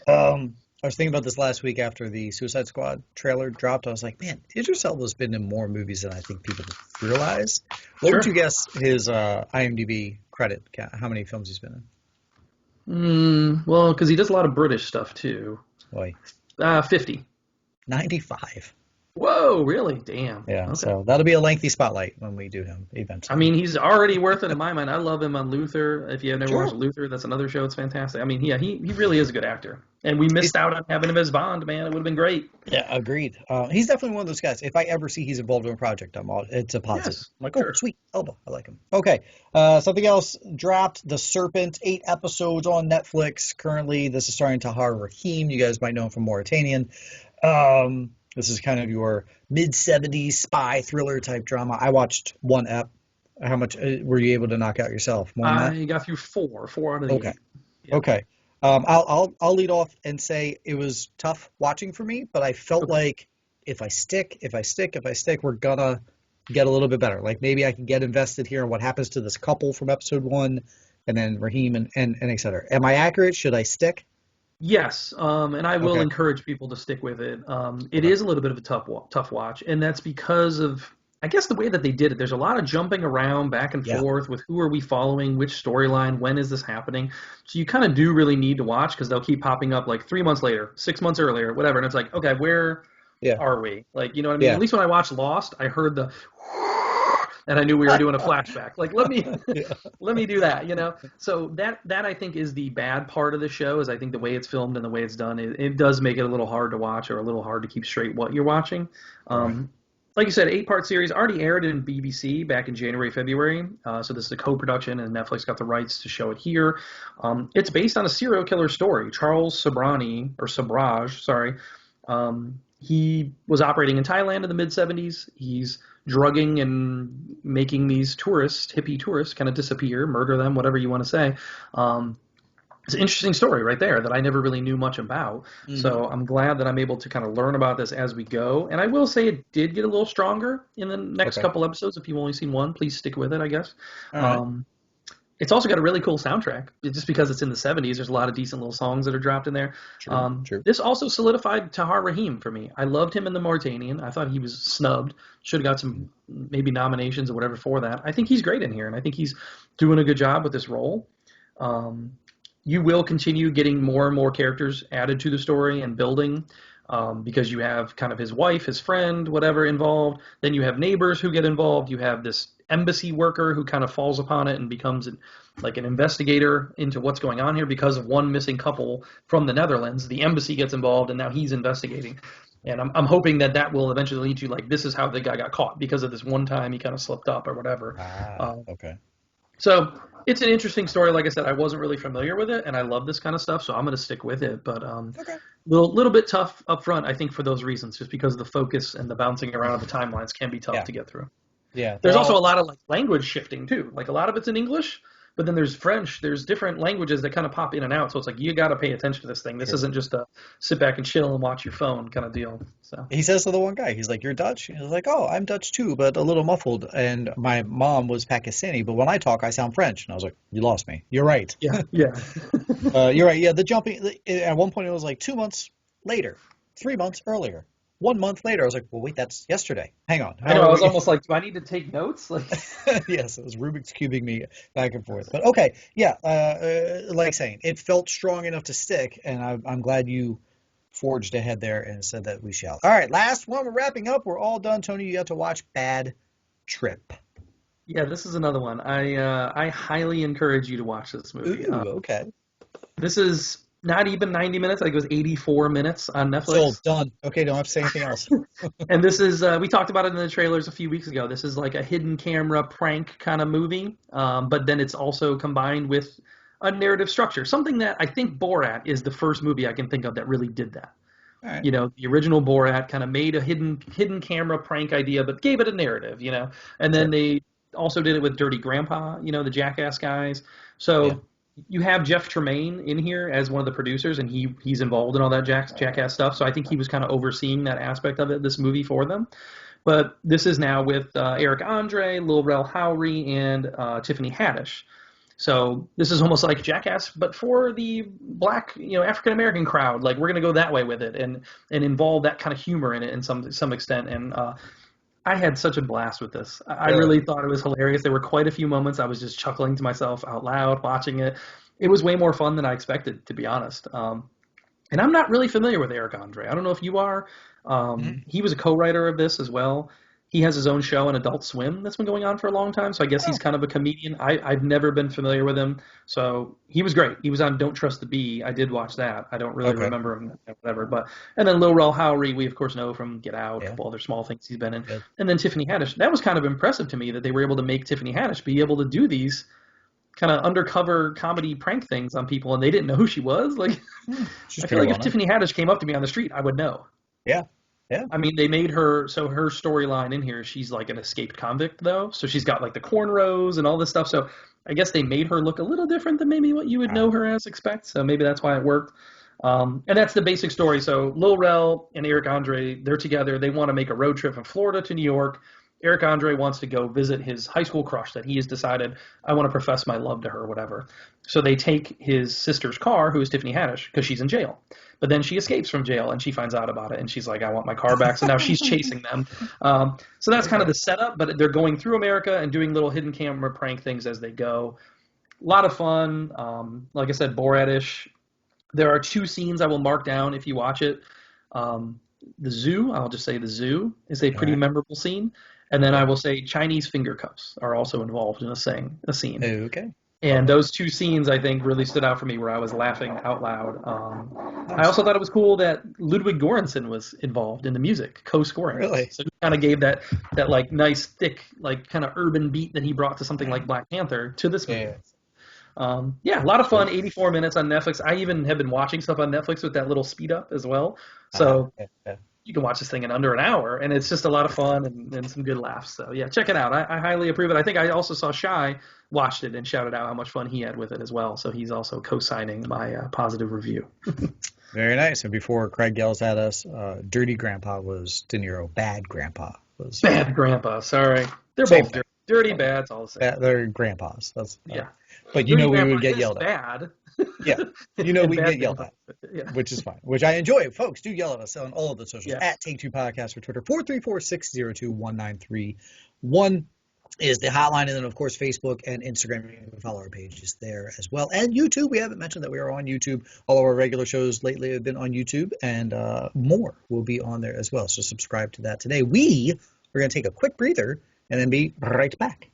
I was thinking about this last week after the Suicide Squad trailer dropped. I was like, man, Idris Elba's been in more movies than I think people realize. What would you guess his IMDb credit? How many films he's been in? Well, because he does a lot of British stuff too. Boy. 50. 95. Whoa, really? Damn. Yeah, okay. So that'll be a lengthy spotlight when we do him eventually. I mean, he's already worth it in my mind. I love him on Luther. If you have never watched Luther, that's another show. It's fantastic. I mean, yeah, he really is a good actor. And we missed out on having him as Bond, man. It would have been great. Yeah, agreed. He's definitely one of those guys. If I ever see he's involved in a project, it's a positive. Yes, I'm like, oh, sweet, Elba. I like him. Okay. Something else dropped, The Serpent, 8 episodes on Netflix. Currently, this is starring Tahar Rahim. You guys might know him from Mauritanian. This is kind of your mid-70s spy thriller type drama. I watched one ep. How much were you able to knock out yourself? More than that? I got through 4 out of the 8. Yeah. Okay. I'll lead off and say it was tough watching for me, but I felt like if I stick, we're gonna get a little bit better. Like maybe I can get invested here in what happens to this couple from episode 1, and then Raheem and et cetera. Am I accurate? Should I stick? Yes, and I will encourage people to stick with it. It is a little bit of a tough watch, and that's because of, I guess, the way that they did it. There's a lot of jumping around back and forth with who are we following, which storyline, when is this happening. So you kind of do really need to watch, because they'll keep popping up like 3 months later, 6 months earlier, whatever, and it's like, okay, where are we? Like, you know what I mean? At least when I watched Lost, I heard the and I knew we were doing a flashback. Like, let me do that, So that I think is the bad part of the show, is I think the way it's filmed and the way it's done, it does make it a little hard to watch, or a little hard to keep straight what you're watching. Like you said, 8-part series, already aired in BBC back in January, February. So this is a co-production, and Netflix got the rights to show it here. It's based on a serial killer story. Charles Sabraj, he was operating in Thailand in the mid-70s. He's drugging and making these hippie tourists, kind of disappear, murder them, whatever you want to say. it's an interesting story right there that I never really knew much about. Hmm. So I'm glad that I'm able to kind of learn about this as we go. And I will say it did get a little stronger in the next Okay. couple episodes. If you've only seen one, please stick with it, I guess. All right. Um, it's also got a really cool soundtrack. Just because it's in the 70s, there's a lot of decent little songs that are dropped in there. True. True. This also solidified Tahar Rahim for me. I loved him in The Mauritanian. I thought he was snubbed. Should have got some maybe nominations or whatever for that. I think he's great in here, and I think he's doing a good job with this role. Um, you will continue getting more and more characters added to the story and building because you have kind of his wife, his friend, whatever involved. Then you have neighbors who get involved. You have this embassy worker who kind of falls upon it and becomes like an investigator into what's going on here because of one missing couple from the Netherlands. The embassy gets involved and now he's investigating. And I'm hoping that that will eventually lead to like this is how the guy got caught because of this one time he kind of slipped up or whatever. Ah, Uh, okay. so it's an interesting story. Like I said, I wasn't really familiar with it, and I love this kind of stuff, so I'm going to stick with it. But Okay. little bit tough up front, I think, for those reasons, just because the focus and the bouncing around of the timelines can be tough Yeah. to get through. Yeah. There's also a lot of like language shifting too. Like a lot of it's in English, but then there's French. There's different languages that kind of pop in and out. So it's like you got to pay attention to this thing. This Sure. isn't just a sit back and chill and watch your phone kind of deal. So He says to the one guy, he's like, "You're Dutch?" He's like, "Oh, I'm Dutch too, but a little muffled. And my mom was Pakistani, but when I talk, I sound French." And I was like, "You lost me. You're right. yeah, yeah. You're right. Yeah, the jumping. At one point, it was like 2 months later, 3 months earlier, 1 month later. I was like, "Well, wait, that's yesterday. Hang on. I How know. I are was we?" almost like, do I need to take notes? Like, Yes, it was Rubik's cubing me back and forth. But okay, yeah, like saying, it felt strong enough to stick, and I'm glad you forged ahead there and said that we shall. All right, last one. We're wrapping up. We're all done. Tony, you got to watch Bad Trip. yeah, this is another one. I highly encourage you to watch this movie. Ooh, okay. This is not even 90 minutes. I think it was 84 minutes on Sold. Netflix. Done. Okay, don't have to say anything else. And this is we talked about it in the trailers a few weeks ago. This is like a hidden camera prank kind of movie, but then it's also combined with a narrative structure. Something that I think Borat is the first movie I can think of that really did that. All right. You know, the original Borat kind of made a hidden camera prank idea, but gave it a narrative. You know, and then Sure. they also did it with Dirty Grandpa. You know, the Jackass guys. Yeah. So you have Jeff Tremaine in here as one of the producers, and he's involved in all that Jackass stuff. So I think he was kind of overseeing that aspect of it, this movie for them. But this is now with Eric Andre, Lil Rel Howery, and Tiffany Haddish. So this is almost like Jackass, but for the black, you know, African American crowd. Like we're gonna go that way with it, and involve that kind of humor in it in some extent. And I had such a blast with this. I Really? really thought it was hilarious. There were quite a few moments I was just chuckling to myself out loud watching it. It was way more fun than I expected, to be honest. And I'm not really familiar with Eric Andre. I don't know if you are. Mhm. He was a co-writer of this as well. He has his own show on Adult Swim that's been going on for a long time. So I guess he's Oh, kind of a comedian. I've never been familiar with him. So he was great. He was on Don't Trust the Bee. I did watch that. I don't really okay. remember him, whatever. But and then Lil Rel Howery, we of course know from Get Out, a Yeah. couple other small things he's been in. Good. And then Tiffany Haddish. That was kind of impressive to me that they were able to make Tiffany Haddish be able to do these kind of undercover comedy prank things on people, and they didn't know who she was. Like, She's I feel pretty like well if known. Tiffany Haddish came up to me on the street, I would know. Yeah. Yeah. I mean, they made her so her storyline in here, she's like an escaped convict though, so she's got like the cornrows and all this stuff. So I guess they made her look a little different than maybe what you would Ah, know her as expect. So maybe that's why it worked. And that's the basic story. So Lil Rel and Eric Andre, they're together. They want to make a road trip from Florida to New York. Eric Andre wants to go visit his high school crush that he has decided, I want to profess my love to her, whatever. So they take his sister's car, who is Tiffany Haddish, because she's in jail. But then she escapes from jail and she finds out about it and she's like, I want my car back. So now she's chasing them. So that's kind of okay. the setup, but they're going through America and doing little hidden camera prank things as they go. A lot of fun. Like I said, Borat-ish. There are two scenes I will mark down if you watch it. Um, the zoo, I'll just say the zoo is a All pretty right. memorable scene. And then I Okay. will say Chinese finger cuffs are also involved in a scene. Okay. And Okay. those two scenes, I think, really stood out for me where I was laughing out loud. I Nice. also thought it was cool that Ludwig Göransson was involved in the music, co-scoring this. Really? So he kind of gave that like nice, thick, like kind of urban beat that he brought to something like Black Panther to this movie. Yeah. Yeah, a lot of fun. Cool. 84 minutes on Netflix. I even have been watching stuff on Netflix with that little speed up as well. Uh-huh. So Yeah. Yeah. you can watch this thing in under an hour, and it's just a lot of fun and some good laughs. So yeah, check it out. I highly approve it. I think I also saw Shy watched it and shouted out how much fun he had with it as well. So he's also co-signing my positive review. Very nice. And before Craig yells at us, Dirty Grandpa was De Niro. Bad Grandpa was Bad Grandpa. Sorry, they're Same both thing. dirty. Bad. It's all the same. They're grandpas. That's Yeah. But you Dirty know we Grandpa would get is yelled at. bad. Yeah. You know And we bad get yelled Grandpa. at, Yeah. which is fine. Which I enjoy. Folks, do yell at us on all of the socials. Yes. At Take Two Podcast for Twitter. 434-602-1931 is the hotline. And then, of course, Facebook and Instagram. You can follow our pages there as well. And YouTube. We haven't mentioned that we are on YouTube. All of our regular shows lately have been on YouTube. And more will be on there as well. So subscribe to that today. We're going to take a quick breather and then be right back.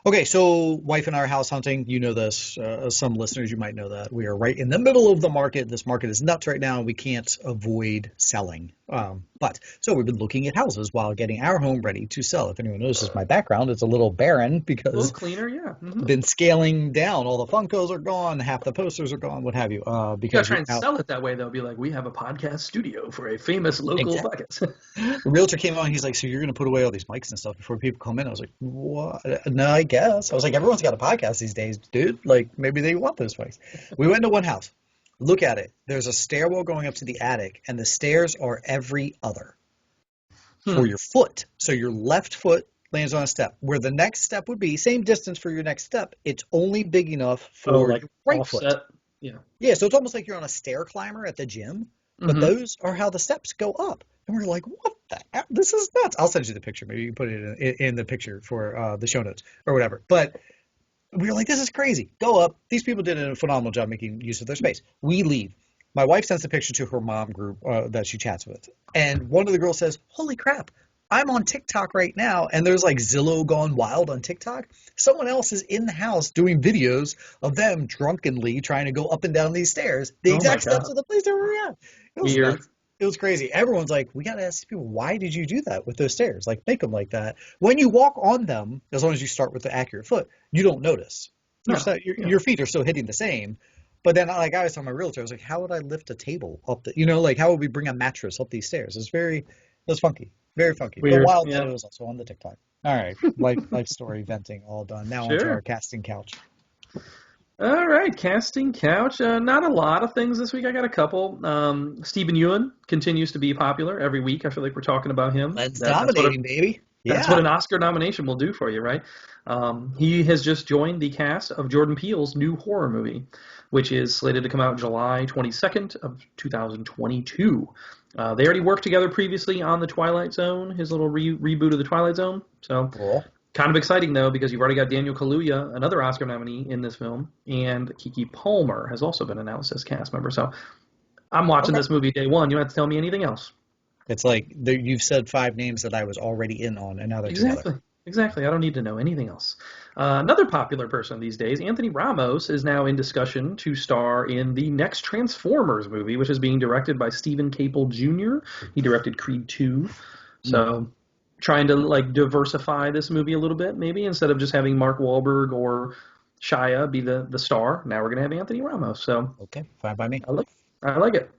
Okay, so wife and I are house hunting. You know this. Some listeners, you might know that. We are right in the middle of the market. This market is nuts right now. We can't avoid selling. So we've been looking at houses while getting our home ready to sell. If anyone notices my background, it's a little barren because A little cleaner, yeah. Mm-hmm. I've been scaling down. All the Funkos are gone. Half the posters are gone, what have you. You gotta Because try and sell it that way, though. Be like, we have a podcast studio for a famous local podcast. The realtor came on. He's like, so you're going to put away all these mics and stuff before people come in? I was like, what? No, I guess. I was like, everyone's got a podcast these days, dude. Like, maybe they want those mics. We went into one house. Look at it. There's a stairwell going up to the attic, and the stairs are every other for your foot. So your left foot lands on a step. Where the next step would be, same distance for your next step, it's only big enough for your right offset. foot. Yeah. Yeah, so it's almost like you're on a stair climber at the gym, but those are how the steps go up. And we're like, what the hell? This is nuts. I'll send you the picture. Maybe you can put it in the picture for the show notes or whatever. But we were like, this is crazy. Go up. These people did a phenomenal job making use of their space. We leave. My wife sends a picture to her mom group that she chats with. And one of the girls says, holy crap, I'm on TikTok right now. And there's like Zillow gone wild on TikTok. Someone else is in the house doing videos of them drunkenly trying to go up and down these stairs. The exact steps of the place they were at. It was Weird. nuts. It was crazy. Everyone's like, we got to ask these people, why did you do that with those stairs? Like, make them like that. When you walk on them, as long as you start with the accurate foot, you don't notice. Your feet are still hitting the same. But then, like I was telling my realtor, I was like, how would I lift a table up like how would we bring a mattress up these stairs? It was funky. Very funky. Weird. But wild that it was also on the TikTok. All right. Life story venting all done. Now onto our casting couch. All right, casting couch. Not a lot of things this week. I got a couple. Stephen Ewan continues to be popular every week. I feel like we're talking about him. Let's dominating, baby. That's what an Oscar nomination will do for you, right? He has just joined the cast of Jordan Peele's new horror movie, which is slated to come out July 22nd of 2022. They already worked together previously on The Twilight Zone, his little reboot of The Twilight Zone. So cool. Kind of exciting, though, because you've already got Daniel Kaluuya, another Oscar nominee, in this film, and Keke Palmer has also been announced as cast member. So I'm watching this movie day one. You don't have to tell me anything else. It's like you've said 5 names that I was already in on, and now they're together. Exactly. I don't need to know anything else. Another popular person these days, Anthony Ramos, is now in discussion to star in the next Transformers movie, which is being directed by Stephen Caple Jr. He directed Creed 2. So trying to diversify this movie a little bit, maybe, instead of just having Mark Wahlberg or Shia be the star. Now we're going to have Anthony Ramos. So okay, fine by me. I like it.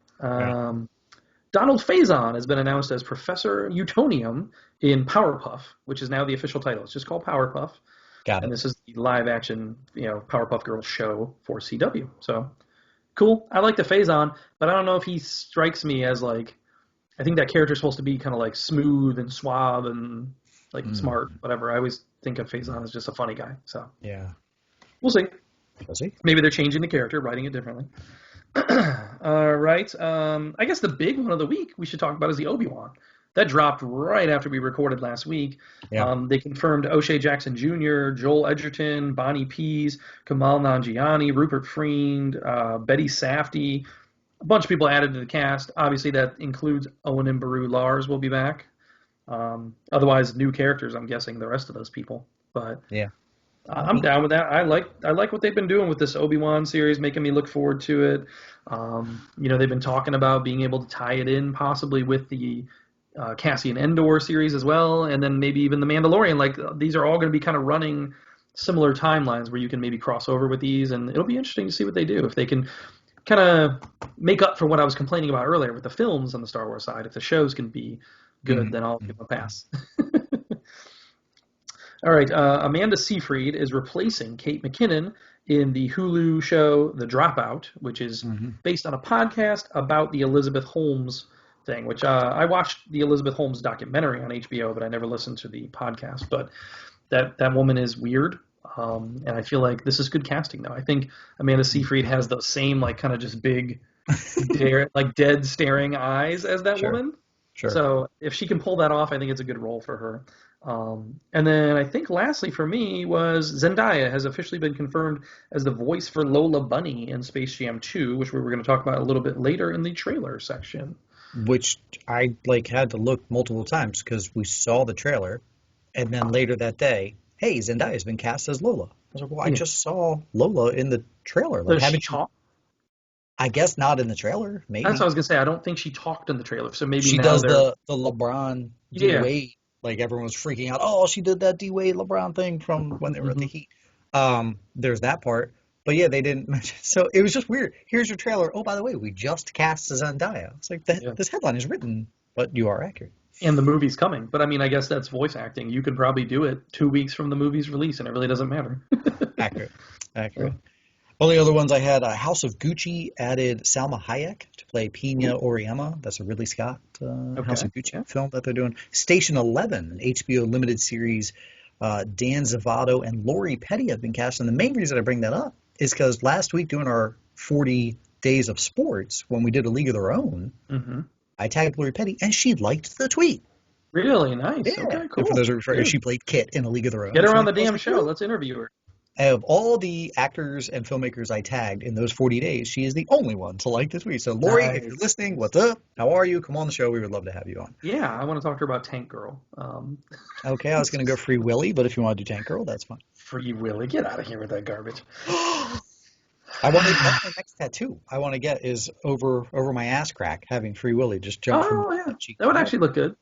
Donald Faison has been announced as Professor Utonium in Powerpuff, which is now the official title. It's just called Powerpuff. Got it. And this is the live-action, Powerpuff Girls show for CW. So, cool. I like the Faison, but I don't know if he strikes me as, I think that character's supposed to be kind of, smooth and suave and, smart, whatever. I always think of Faison as just a funny guy. So, yeah. We'll see. We'll see. Maybe they're changing the character, writing it differently. All right. I guess the big one of the week we should talk about is the Obi-Wan. That dropped right after we recorded last week. Yeah. They confirmed O'Shea Jackson Jr., Joel Edgerton, Bonnie Pease, Kamal Nanjiani, Rupert Friend, Betty Safdie. A bunch of people added to the cast. Obviously, that includes Owen and Beru Lars will be back. Otherwise, new characters, I'm guessing, the rest of those people. But yeah. I'm down with that. I like what they've been doing with this Obi-Wan series, making me look forward to it. They've been talking about being able to tie it in possibly with the Cassian Andor series as well, and then maybe even the Mandalorian. These are all going to be kind of running similar timelines where you can maybe cross over with these, and it'll be interesting to see what they do. If they can kind of make up for what I was complaining about earlier with the films on the Star Wars side. If the shows can be good, then I'll give them a pass. All right, Amanda Seyfried is replacing Kate McKinnon in the Hulu show The Dropout, which is based on a podcast about the Elizabeth Holmes thing, which I watched the Elizabeth Holmes documentary on HBO, but I never listened to the podcast. But that woman is weird, and I feel like this is good casting, though. I think Amanda Seyfried has those same, like, kind of just big, like, dead staring eyes as that woman. Sure. So if she can pull that off, I think it's a good role for her. And then I think lastly for me was Zendaya has officially been confirmed as the voice for Lola Bunny in Space Jam 2, which we were going to talk about a little bit later in the trailer section. Which I had to look multiple times because we saw the trailer, and then later that day, hey, Zendaya's been cast as Lola. I was like, well, I just saw Lola in the trailer. Like, Does she talk? I guess not in the trailer. Maybe that's what I was gonna say. I don't think she talked in the trailer, so maybe she now does the LeBron D Wade. Like everyone was freaking out. Oh, she did that D Wade LeBron thing from when they were at the Heat. There's that part, but yeah, they didn't mention. So it was just weird. Here's your trailer. Oh, by the way, we just cast Zendaya. It's like this headline is written, but you are accurate. And the movie's coming. But I mean, I guess that's voice acting. You could probably do it 2 weeks from the movie's release, and it really doesn't matter. Accurate. Only other ones I had, House of Gucci added Salma Hayek to play Pina Oriema. That's a Ridley Scott House of Gucci film that they're doing. Station 11, an HBO limited series. Dan Zavato and Lori Petty have been cast. And the main reason I bring that up is because last week doing our 40 Days of Sports, when we did A League of Their Own, I tagged Lori Petty, and she liked the tweet. Really? Nice. Yeah. Okay, cool. And for those who are referring, she played Kit in A League of Their Own. Get her on the damn show. Let's interview her. Of all the actors and filmmakers I tagged in those 40 days, she is the only one to like the tweet. So, Lori, if you're listening, what's up? How are you? Come on the show. We would love to have you on. Yeah, I want to talk to her about Tank Girl. Okay, I was going to go Free Willy, but if you want to do Tank Girl, that's fine. Free Willy? Get out of here with that garbage. That's my next tattoo I want to get is over my ass crack, having Free Willy just jump from cheek. That would actually look good.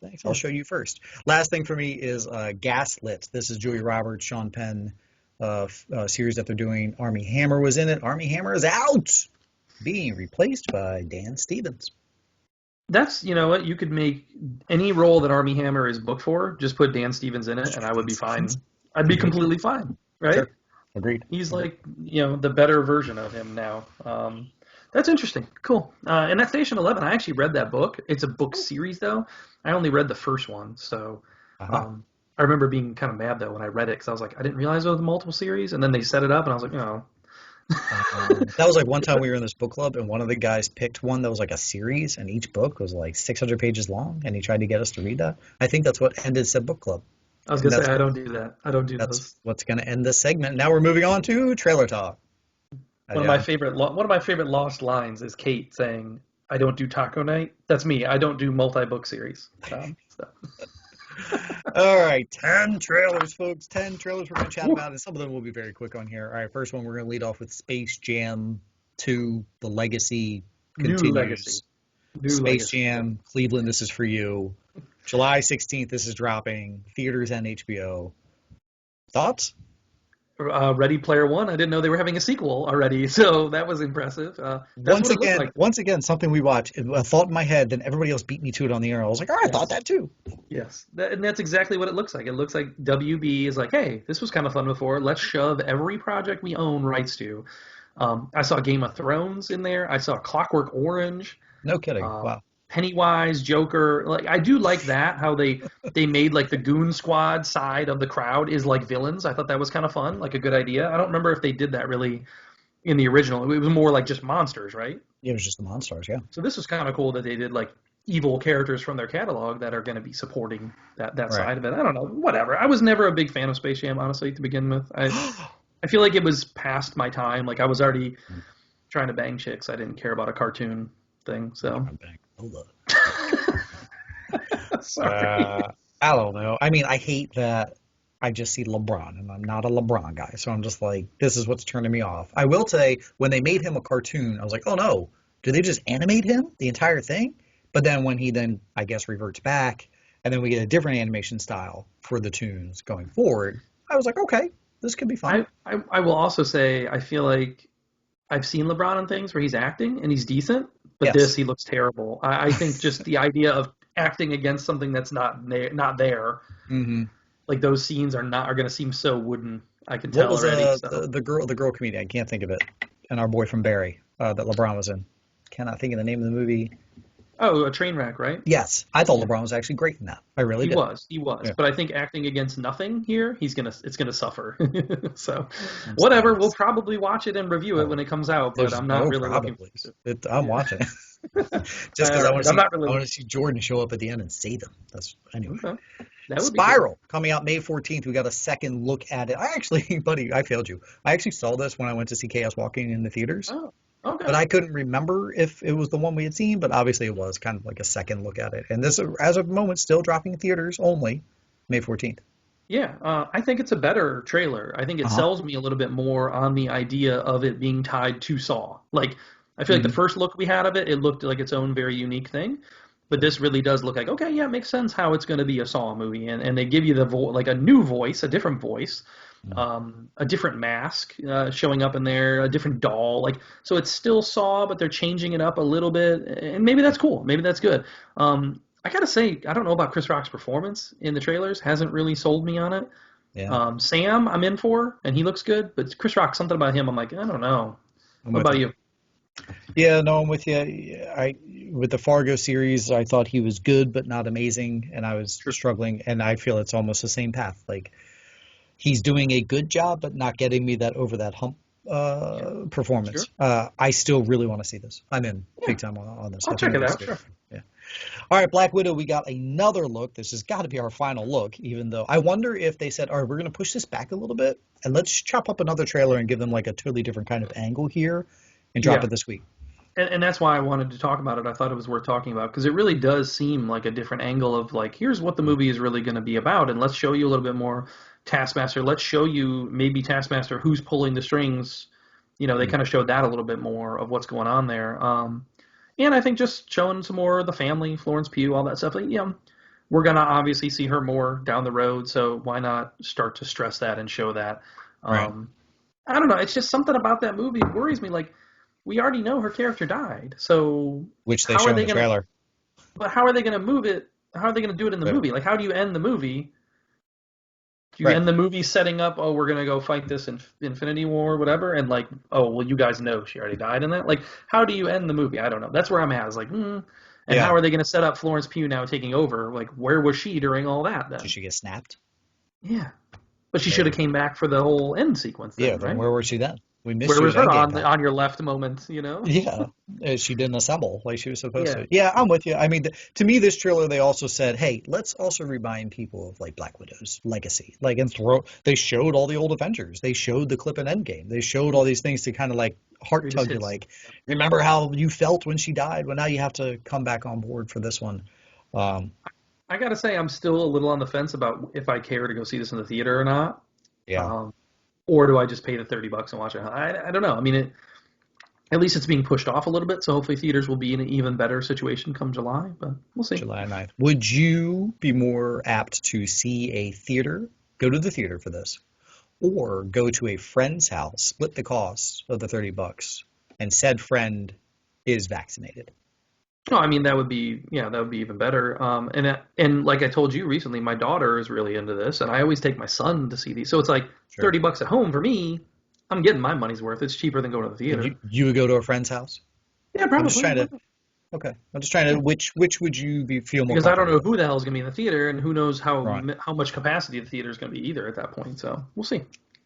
Thanks. I'll show you first. Last thing for me is Gaslit. This is Julia Roberts, Sean Penn series that they're doing. Armie Hammer was in it. Armie Hammer is out, being replaced by Dan Stevens. That's, you know what, you could make any role that Armie Hammer is booked for, just put Dan Stevens in it, and I would be fine. I'd be completely fine, right? Sure. Agreed. He's like, the better version of him now. That's interesting. Cool. And that Station 11, I actually read that book. It's a book series, though. I only read the first one, so I remember being kind of mad, though, when I read it, because I was like, I didn't realize there was multiple series, and then they set it up, and I was like, that was like one time we were in this book club, and one of the guys picked one that was like a series, and each book was like 600 pages long, and he tried to get us to read that. I think that's what ended said book club. I was going to say, I don't do that. I don't do those. That's what's going to end this segment. Now we're moving on to trailer talk. One of my favorite lost lines is Kate saying, "I don't do taco night." That's me. I don't do multi-book series. All right, 10 trailers, folks. 10 trailers we're going to chat about, and some of them will be very quick on here. All right, first one, we're going to lead off with Space Jam 2, The Legacy continues. Space Jam, Cleveland, this is for you. July 16th, this is dropping. Theaters and HBO. Thoughts? Ready Player One. I didn't know they were having a sequel already, so that was impressive. Once again, something we watched. A thought in my head, then everybody else beat me to it on the air. I was like, I thought that too. Yes, and that's exactly what it looks like. It looks like WB is like, hey, this was kind of fun before. Let's shove every project we own rights to. I saw Game of Thrones in there. I saw Clockwork Orange. No kidding. Wow. Pennywise, Joker, like I do like that, how they made like the Goon Squad side of the crowd is like villains. I thought that was kind of fun, like a good idea. I don't remember if they did that really in the original. It was more like just monsters, right? Yeah, it was just the monsters, yeah. So this was kind of cool that they did like evil characters from their catalog that are going to be supporting that right. side of it. I don't know, whatever. I was never a big fan of Space Jam, honestly, to begin with. I feel like it was past my time. Like I was already trying to bang chicks. I didn't care about a cartoon thing, so. Sorry. I don't know. I mean, I hate that I just see LeBron, and I'm not a LeBron guy, so I'm just like, this is what's turning me off. I will say, when they made him a cartoon, I was like, oh no, did they just animate him, the entire thing? But then when he then, I guess, reverts back, and then we get a different animation style for the tunes going forward, I was like, okay, this could be fun. I will also say, I feel like I've seen LeBron in things where he's acting and he's decent, but Yes. he looks terrible. I think just the idea of acting against something that's not there, Mm-hmm. like those scenes are going to seem so wooden. I can What tell was already. So. the girl comedian? I can't think of it. And our boy from Barry that LeBron was in. Cannot think of the name of the movie. Oh, a train wreck, right? Yes, I thought Yeah. LeBron was actually great in that. I really He did. was, he was. Yeah. But I think acting against nothing here, it's gonna suffer. So, I'm whatever. sorry. We'll probably watch it and review it when Oh, it comes out. But there's I'm not no really looking probably. forward I'm to it. watching it Yeah. just because All right. I'm not I really. want to see Jordan show up at the end and save them. That's anyway. Okay. That would be cool. Spiral coming out May 14th. We got a second look at it. I actually, buddy, I failed you. I actually saw this when I went to see Chaos Walking in the theaters, Oh, okay. but I couldn't remember if it was the one we had seen. But obviously, it was kind of like a second look at it. And this, as of the moment, still dropping in theaters only May 14th. Yeah, I think it's a better trailer. I think it Uh-huh. sells me a little bit more on the idea of it being tied to Saw. Like, I feel like the Hmm. first look we had of it, it looked like its own very unique thing. But this really does look like, okay, yeah, it makes sense how it's going to be a Saw movie. And they give you like a new voice, a different voice, a different mask showing up in there, a different doll. Like, so it's still Saw, but they're changing it up a little bit. And maybe that's cool. Maybe that's good. I gotta say, I don't know about Chris Rock's performance in the trailers. Hasn't really sold me on it. Yeah, Sam, I'm in for, and he looks good. But Chris Rock, something about him, I'm like, I don't know. I'm What with about you. you? Yeah, no, I'm with you. With the Fargo series, I thought he was good but not amazing, and I was Sure. struggling. And I feel it's almost the same path. Like he's doing a good job, but not getting me that over that hump Sure. performance. I still really want to see this. I'm in Yeah, big time on this. I'll I think check it it looks out. good. Sure. Yeah. All right, Black Widow, we got another look. This has got to be our final look, even though I wonder if they said, all right, we're going to push this back a little bit and let's chop up another trailer and give them like a totally different kind of angle here and drop Yeah. it this week. And that's why I wanted to talk about it. I thought it was worth talking about because it really does seem like a different angle of like, here's what the movie is really going to be about, and let's show you a little bit more Taskmaster. Let's show you maybe Taskmaster who's pulling the strings. They kind of showed that a little bit more of what's going on there. And I think just showing some more of the family, Florence Pugh, all that stuff. Like, we're gonna obviously see her more down the road, so why not start to stress that and show that? Right. I don't know. It's just something about that movie worries me. Like we already know her character died, so Which they how show are in they the gonna? trailer. But how are they gonna move it? How are they gonna do it in the Yeah. movie? Like how do you end the movie? Do you Right. end the movie setting up? Oh, we're gonna go fight this in Infinity War, or whatever, and like, oh, well, you guys know she already died in that. Like, how do you end the movie? I don't know. That's where I'm at. It's like, and Yeah. how are they gonna set up Florence Pugh now taking over? Like, where was she during all that Did then? she get snapped? Yeah, but she should have came back for the whole end sequence Yeah, then, then right? where was she then? We missed Where you was at her Endgame, on pal. on your left moment? Yeah, she didn't assemble like she was supposed Yeah, to. Yeah, I'm with you. I mean, to me, this trailer, they also said, hey, let's also remind people of like Black Widow's legacy. Like, they showed all the old Avengers. They showed the clip in Endgame. They showed all these things to kind of like heart greatest tug you, hits. like, remember how you felt when she died? Well, now you have to come back on board for this one. Um, I gotta say, I'm still a little on the fence about if I care to go see this in the theater or not. yeah, Um, or do I just pay the $30 and watch it? I don't know. I mean, at least it's being pushed off a little bit, so hopefully theaters will be in an even better situation come July, but we'll see. July 9th. Would you be more apt to see a theater, go to the theater for this, or go to a friend's house, split the cost of the $30, and said friend is vaccinated? No, I mean that would be even better. And like I told you recently, my daughter is really into this, and I always take my son to see these. So it's like Sure. $30 at home for me. I'm getting my money's worth. It's cheaper than going to the Would theater. you would go to a friend's house? Yeah, I'm just probably. trying to. Okay, I'm just trying to. Which would you feel more Because I don't comfortable know with? who the hell is going to be in the theater, and who knows Right. how much capacity the theater is going to be either at that point. So we'll see.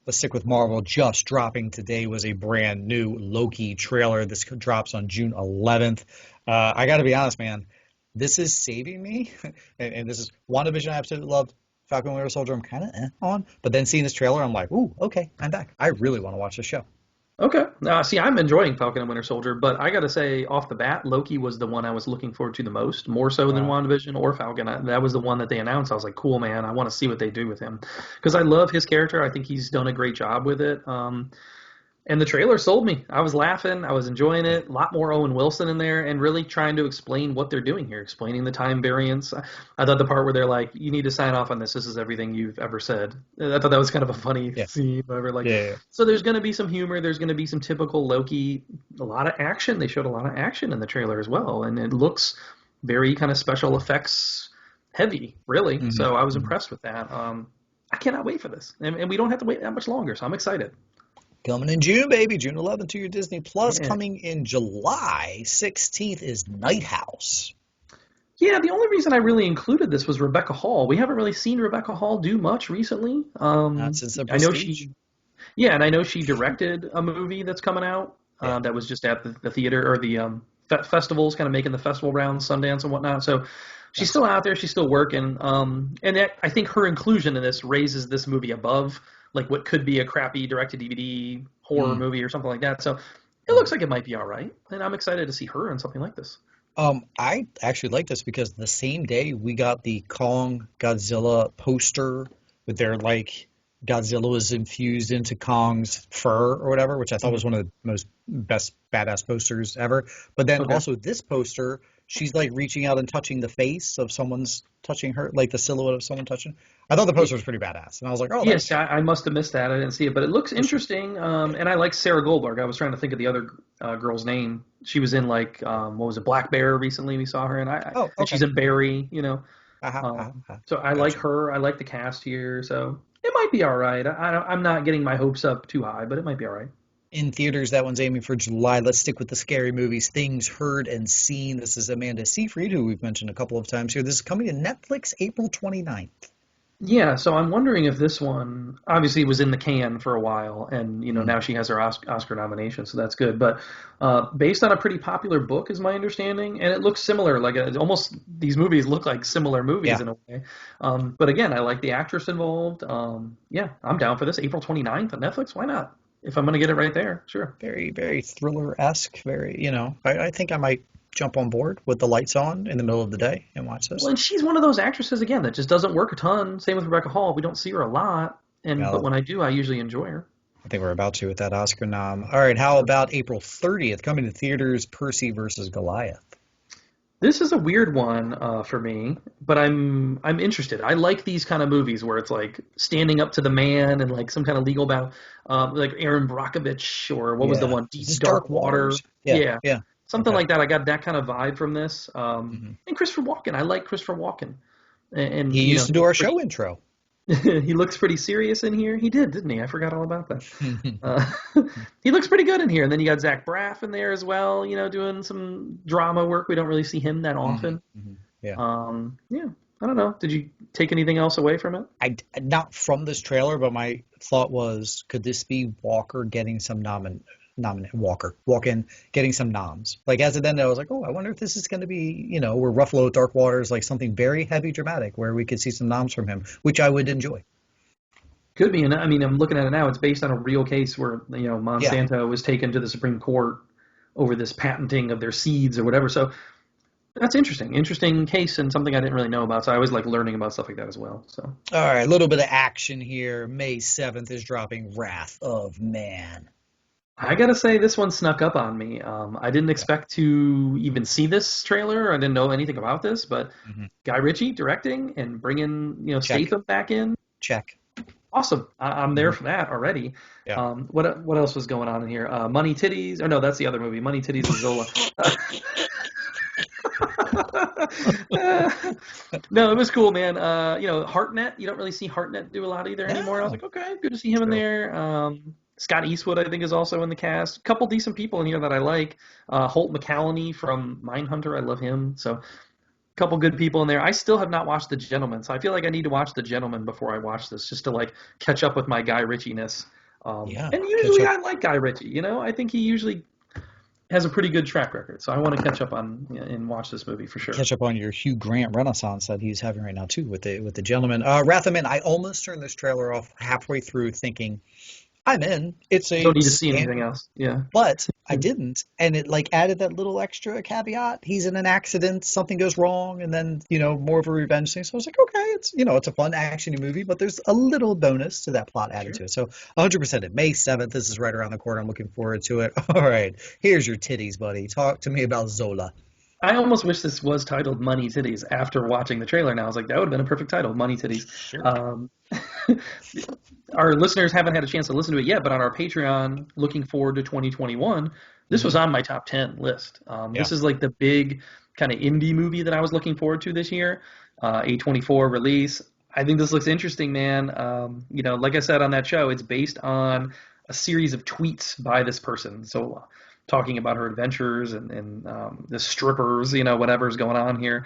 Let's stick with Marvel. Just dropping today was a brand new Loki trailer. This drops on June 11th. I got to be honest, man. This is saving me, and this is WandaVision I absolutely loved. Falcon and Winter Soldier I'm kind of on, but then seeing this trailer, I'm like, ooh, okay, I'm back. I really want to watch this show. Okay. See, I'm enjoying Falcon and Winter Soldier, but I got to say, off the bat, Loki was the one I was looking forward to the most, more so than Wow. WandaVision or Falcon. That was the one that they announced. I was like, cool, man. I want to see what they do with him because I love his character. I think he's done a great job with it. And the trailer sold me. I was laughing. I was enjoying it. A lot more Owen Wilson in there and really trying to explain what they're doing here, explaining the time variance. I thought the part where they're like, you need to sign off on this. This is everything you've ever said. I thought that was kind of a funny scene. Whatever. Like, so there's going to be some humor. There's going to be some typical Loki, a lot of action. They showed a lot of action in the trailer as well. And it looks very kind of special effects heavy, really. Mm-hmm. So I was impressed with that. I cannot wait for this. And we don't have to wait that much longer. So I'm excited. Coming in June, baby. June 11th to your Disney Plus. Yeah. Coming in July 16th is Night House. Yeah, the only reason I really included this was Rebecca Hall. We haven't really seen Rebecca Hall do much recently. Not since the Prestige. And I know she directed a movie that's coming out that was just at the theater or the festivals, kind of making the festival rounds, Sundance and whatnot. So she's still out there. She's still working. And I think her inclusion in this raises this movie above like what could be a crappy direct-to-DVD horror movie or something like that. So it looks like it might be all right, and I'm excited to see her in something like this. I actually like this because the same day we got the Kong Godzilla poster with their like Godzilla was infused into Kong's fur or whatever, which I thought was one of the most best badass posters ever. But then also this poster, she's like reaching out and touching the face of someone's touching her, like the silhouette of someone touching. I thought the poster was pretty badass, and I was like, oh, yes, I must have missed that. I didn't see it, but it looks interesting. And I like Sarah Goldberg. I was trying to think of the other girl's name. She was in like what was it, Black Bear recently? We saw her, and and she's in Barry. You know, so I like her. I like the cast here, so it might be all right. I'm not getting my hopes up too high, but it might be all right. In theaters, that one's aiming for July. Let's stick with the scary movies. Things Heard and Seen. This is Amanda Seyfried, who we've mentioned a couple of times here. This is coming to Netflix April 29th. Yeah, so I'm wondering if this one obviously was in the can for a while, and now she has her Oscar nomination, so that's good. But based on a pretty popular book, is my understanding, and it looks similar. Like almost these movies look like similar movies in a way. But again, I like the actress involved. I'm down for this. April 29th on Netflix. Why not? If I'm going to get it right there, sure. Very, very thriller-esque. Very, I think I might jump on board with the lights on in the middle of the day and watch this. Well, and she's one of those actresses, again, that just doesn't work a ton. Same with Rebecca Hall. We don't see her a lot, but when I do, I usually enjoy her. I think we're about to with that Oscar nom. All right, how about April 30th? Coming to theaters, Percy versus Goliath. This is a weird one for me, but I'm interested. I like these kind of movies where it's like standing up to the man and like some kind of legal battle, like Aaron Brockovich or what was the one, Deep Dark Water. Yeah. Something like that. I got that kind of vibe from this. And Christopher Walken. I like Christopher Walken. And he used to do our show intro. He looks pretty serious in here. He did, didn't he? I forgot all about that. He looks pretty good in here. And then you got Zach Braff in there as well, doing some drama work. We don't really see him that often. Yeah. I don't know. Did you take anything else away from it? Not from this trailer, but my thought was, could this be Walker getting some Walken getting some noms? Like as it ended, I was like, oh, I wonder if this is going to be, where Ruffalo Dark Waters, like something very heavy dramatic where we could see some noms from him, which I would enjoy. Could be. And I mean, I'm looking at it now. It's based on a real case where, Monsanto was taken to the Supreme Court over this patenting of their seeds or whatever. So that's interesting. Interesting case and something I didn't really know about. So I always like learning about stuff like that as well. So. All right. A little bit of action here. May 7th is dropping Wrath of Man. I gotta say, this one snuck up on me. I didn't expect to even see this trailer. I didn't know anything about this, but Guy Ritchie directing and bringing, Statham back in. Check. Awesome. I'm there for that already. Yeah. What else was going on in here? Money Titties. Oh, no, that's the other movie. Money Titties and Zola. No, it was cool, man. Hartnett. You don't really see Hartnett do a lot either anymore. I was like, okay, good to see him in there. Scott Eastwood, I think, is also in the cast. A couple decent people in here that I like. Holt McCallany from Mindhunter, I love him. So a couple good people in there. I still have not watched The Gentleman, so I feel like I need to watch The Gentleman before I watch this, just to like catch up with my Guy Ritchie-ness. And usually I like Guy Ritchie. I think he usually has a pretty good track record. So I want to catch up on and watch this movie for sure. Catch up on your Hugh Grant renaissance that he's having right now too with the Gentleman. Wrath of Man. I almost turned this trailer off halfway through thinking, I'm in. It's You don't a need to see anything standard, else. Yeah. but I didn't, and it like added that little extra caveat. He's in an accident, something goes wrong, and then more of a revenge thing. So I was like, okay, it's a fun actiony movie, but there's a little bonus to that plot added Sure. to it. So 100% it. May 7th. This is right around the corner. I'm looking forward to it. All right, here's your titties, buddy. Talk to me about Zola. I almost wish this was titled Money Titties after watching the trailer. Now I was like, that would have been a perfect title, Money Titties. Sure. Our listeners haven't had a chance to listen to it yet, but on our Patreon, looking forward to 2021, this was on my top 10 list. This is like the big kind of indie movie that I was looking forward to this year. A24 release. I think this looks interesting, man. Like I said on that show, it's based on a series of tweets by this person. So talking about her adventures and the strippers, whatever's going on here.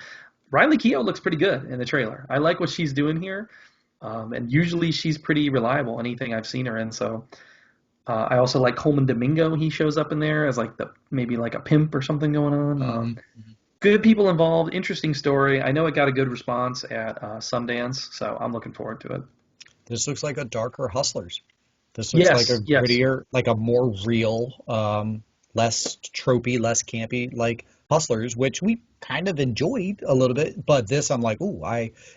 Riley Keough looks pretty good in the trailer. I like what she's doing here. And usually she's pretty reliable, anything I've seen her in. So I also like Coleman Domingo. He shows up in there as maybe like a pimp or something going on. Good people involved. Interesting story. I know it got a good response at Sundance, so I'm looking forward to it. This looks like a darker Hustlers. This looks like a grittier, like a more real, less tropey, less campy, like Hustlers, which we kind of enjoyed a little bit. But this, I'm like, ooh,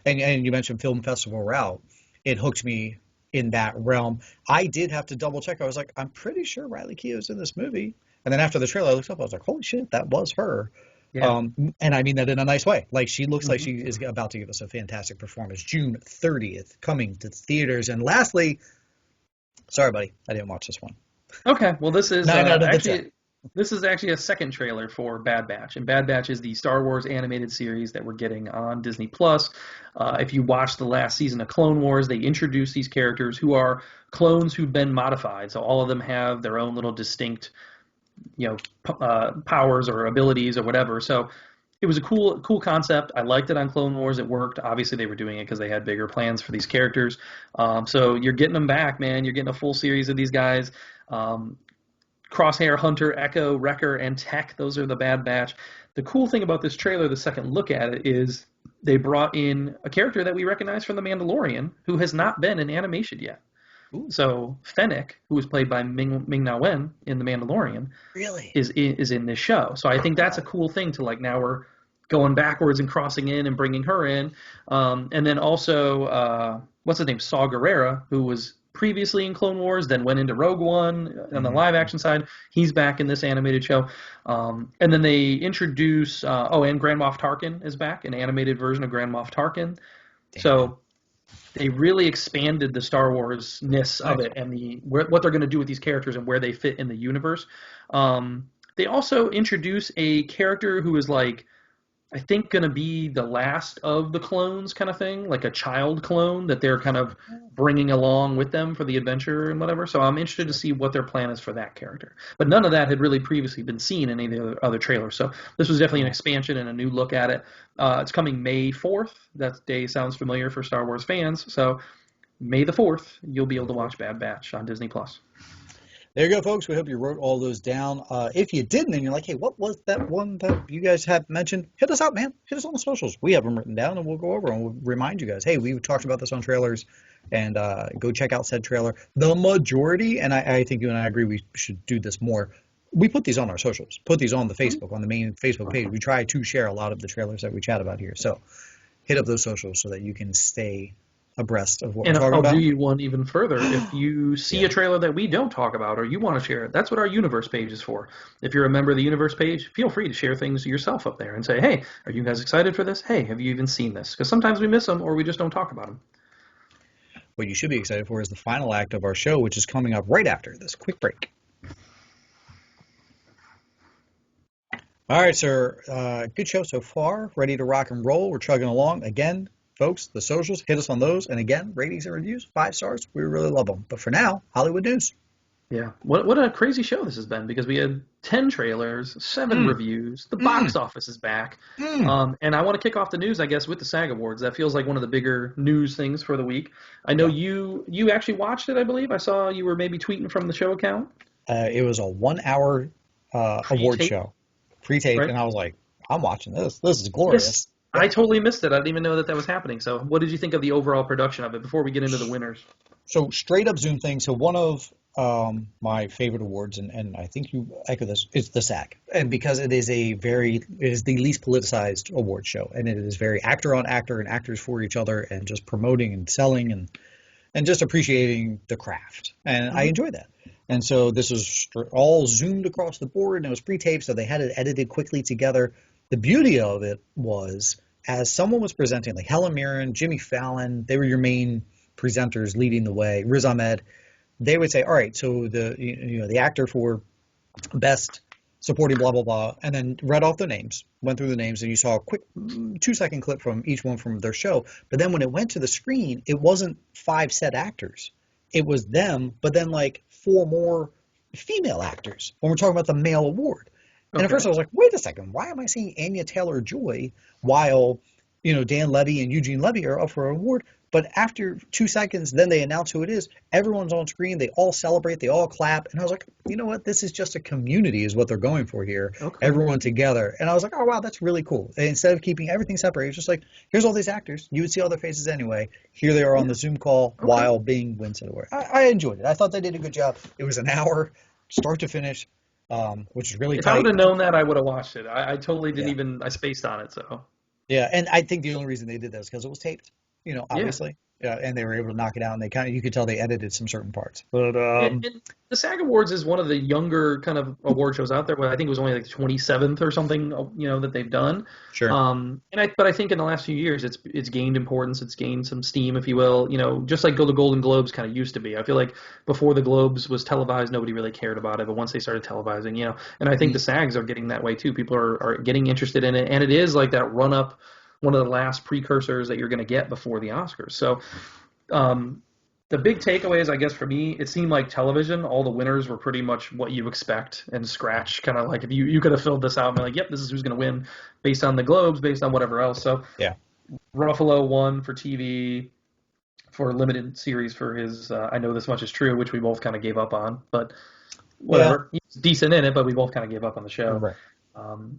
and you mentioned film festival route. It hooked me in that realm. I did have to double check. I was like, I'm pretty sure Riley Keough's in this movie. And then after the trailer, I looked up. I was like, holy shit, that was her. Yeah. And I mean that in a nice way. Like she looks like she is about to give us a fantastic performance. June 30th, coming to theaters. And lastly, sorry, buddy, I didn't watch this one. Okay, well this is No, this is actually a second trailer for Bad Batch, and Bad Batch is the Star Wars animated series that we're getting on Disney Plus. If you watched the last season of Clone Wars, they introduced these characters who are clones who've been modified, so all of them have their own little distinct, powers or abilities or whatever. So it was a cool concept. I liked it on Clone Wars. It worked. Obviously, they were doing it because they had bigger plans for these characters. So you're getting them back, man. You're getting a full series of these guys. Crosshair, Hunter, Echo, Wrecker, and Tech. Those are the Bad Batch. The cool thing about this trailer, the second look at it, is they brought in a character that we recognize from The Mandalorian who has not been in animation yet. Ooh. So Fennec, who was played by Ming-Na Wen in The Mandalorian, really is in this show. So I think that's a cool thing to now we're going backwards and crossing in and bringing her in. And then also, what's his name? Saw Gerrera, who was previously in Clone Wars, then went into Rogue One on the live action side. He's back in this animated show. And then they introduce, and Grand Moff Tarkin is back, an animated version of Grand Moff Tarkin. Damn. So they really expanded the Star Wars-ness of it and what they're going to do with these characters and where they fit in the universe. They also introduce a character who is I think going to be the last of the clones kind of thing, like a child clone that they're kind of bringing along with them for the adventure and whatever. So I'm interested to see what their plan is for that character. But none of that had really previously been seen in any of the other trailers. So this was definitely an expansion and a new look at it. It's coming May 4th. That day sounds familiar for Star Wars fans. So May the 4th, you'll be able to watch Bad Batch on Disney+. There you go, folks. We hope you wrote all those down. If you didn't, and you're like, hey, what was that one that you guys had mentioned? Hit us up, man. Hit us on the socials. We have them written down, and we'll go over and we'll remind you guys, hey, we talked about this on trailers, and go check out said trailer. The majority, and I think you and I agree we should do this more, we put these on our socials, put these on the Facebook, on the main Facebook page. We try to share a lot of the trailers that we chat about here. So hit up those socials so that you can stay abreast of what we're talking about. And I'll do you one even further. If you see a trailer that we don't talk about or you want to share it, that's what our universe page is for. If you're a member of the universe page, feel free to share things yourself up there and say, hey, are you guys excited for this? Hey, have you even seen this? Because sometimes we miss them or we just don't talk about them. What you should be excited for is the final act of our show, which is coming up right after this quick break. All right, sir. Good show so far. Ready to rock and roll. We're chugging along. Again, folks, the socials, hit us on those. And again, ratings and reviews, 5 stars. We really love them. But for now, Hollywood news. Yeah. What a crazy show this has been, because we had 10 trailers, 7 reviews. The box office is back. And I want to kick off the news, I guess, with the SAG Awards. That feels like one of the bigger news things for the week. I know you actually watched it, I believe. I saw you were maybe tweeting from the show account. It was a 1-hour award show. Pre-tape. Right? And I was like, I'm watching this. This is glorious. Yes. I totally missed it. I didn't even know that was happening. So what did you think of the overall production of it before we get into the winners? So straight up Zoom thing. So one of my favorite awards, and I think you echo this, is the SAG. And because it is the least politicized award show, and it is very actor on actor and actors for each other, and just promoting and selling and just appreciating the craft. And I enjoy that. And so this is all zoomed across the board, and it was pre-taped, so they had it edited quickly together. The beauty of it was, as someone was presenting, like Helen Mirren, Jimmy Fallon, they were your main presenters leading the way, Riz Ahmed, they would say, all right, so the actor for best supporting blah, blah, blah, and then read off the names, went through the names, and you saw a quick 2-second clip from each one from their show. But then when it went to the screen, it wasn't 5 set actors. It was them, but then like 4 more female actors when we're talking about the male award. And at first I was like, wait a second, why am I seeing Anya Taylor-Joy while, Dan Levy and Eugene Levy are up for an award? But after 2 seconds, then they announce who it is. Everyone's on screen. They all celebrate. They all clap. And I was like, you know what? This is just a community is what they're going for here. Okay. Everyone together. And I was like, oh, wow, that's really cool. And instead of keeping everything separate, it's just like, here's all these actors. You would see all their faces anyway. Here they are on the Zoom call while being wins an award. I enjoyed it. I thought they did a good job. It was an hour, start to finish, which is really tight. If I would have known that, I would have watched it. I totally didn't even – I spaced on it, so. Yeah, and I think the only reason they did that is because it was taped. Obviously. Yeah, and they were able to knock it out, and you could tell they edited some certain parts. But and the SAG Awards is one of the younger kind of award shows out there. But I think it was only like the 27th or something, that they've done. Sure. But I think in the last few years, it's gained importance. It's gained some steam, if you will. Just like the Golden Globes kind of used to be. I feel like before the Globes was televised, nobody really cared about it. But once they started televising, and I think the SAGs are getting that way too. People are getting interested in it, and it is like that run up. One of the last precursors that you're going to get before the Oscars. So the big takeaways, I guess, for me, it seemed like television, all the winners were pretty much what you expect and scratch, kind of like if you could have filled this out and be like, yep, this is who's going to win based on the Globes, based on whatever else. So yeah, Ruffalo won for TV, for limited series for his I Know This Much Is True, which we both kind of gave up on. But whatever. Yeah. He's decent in it, but we both kind of gave up on the show. Right.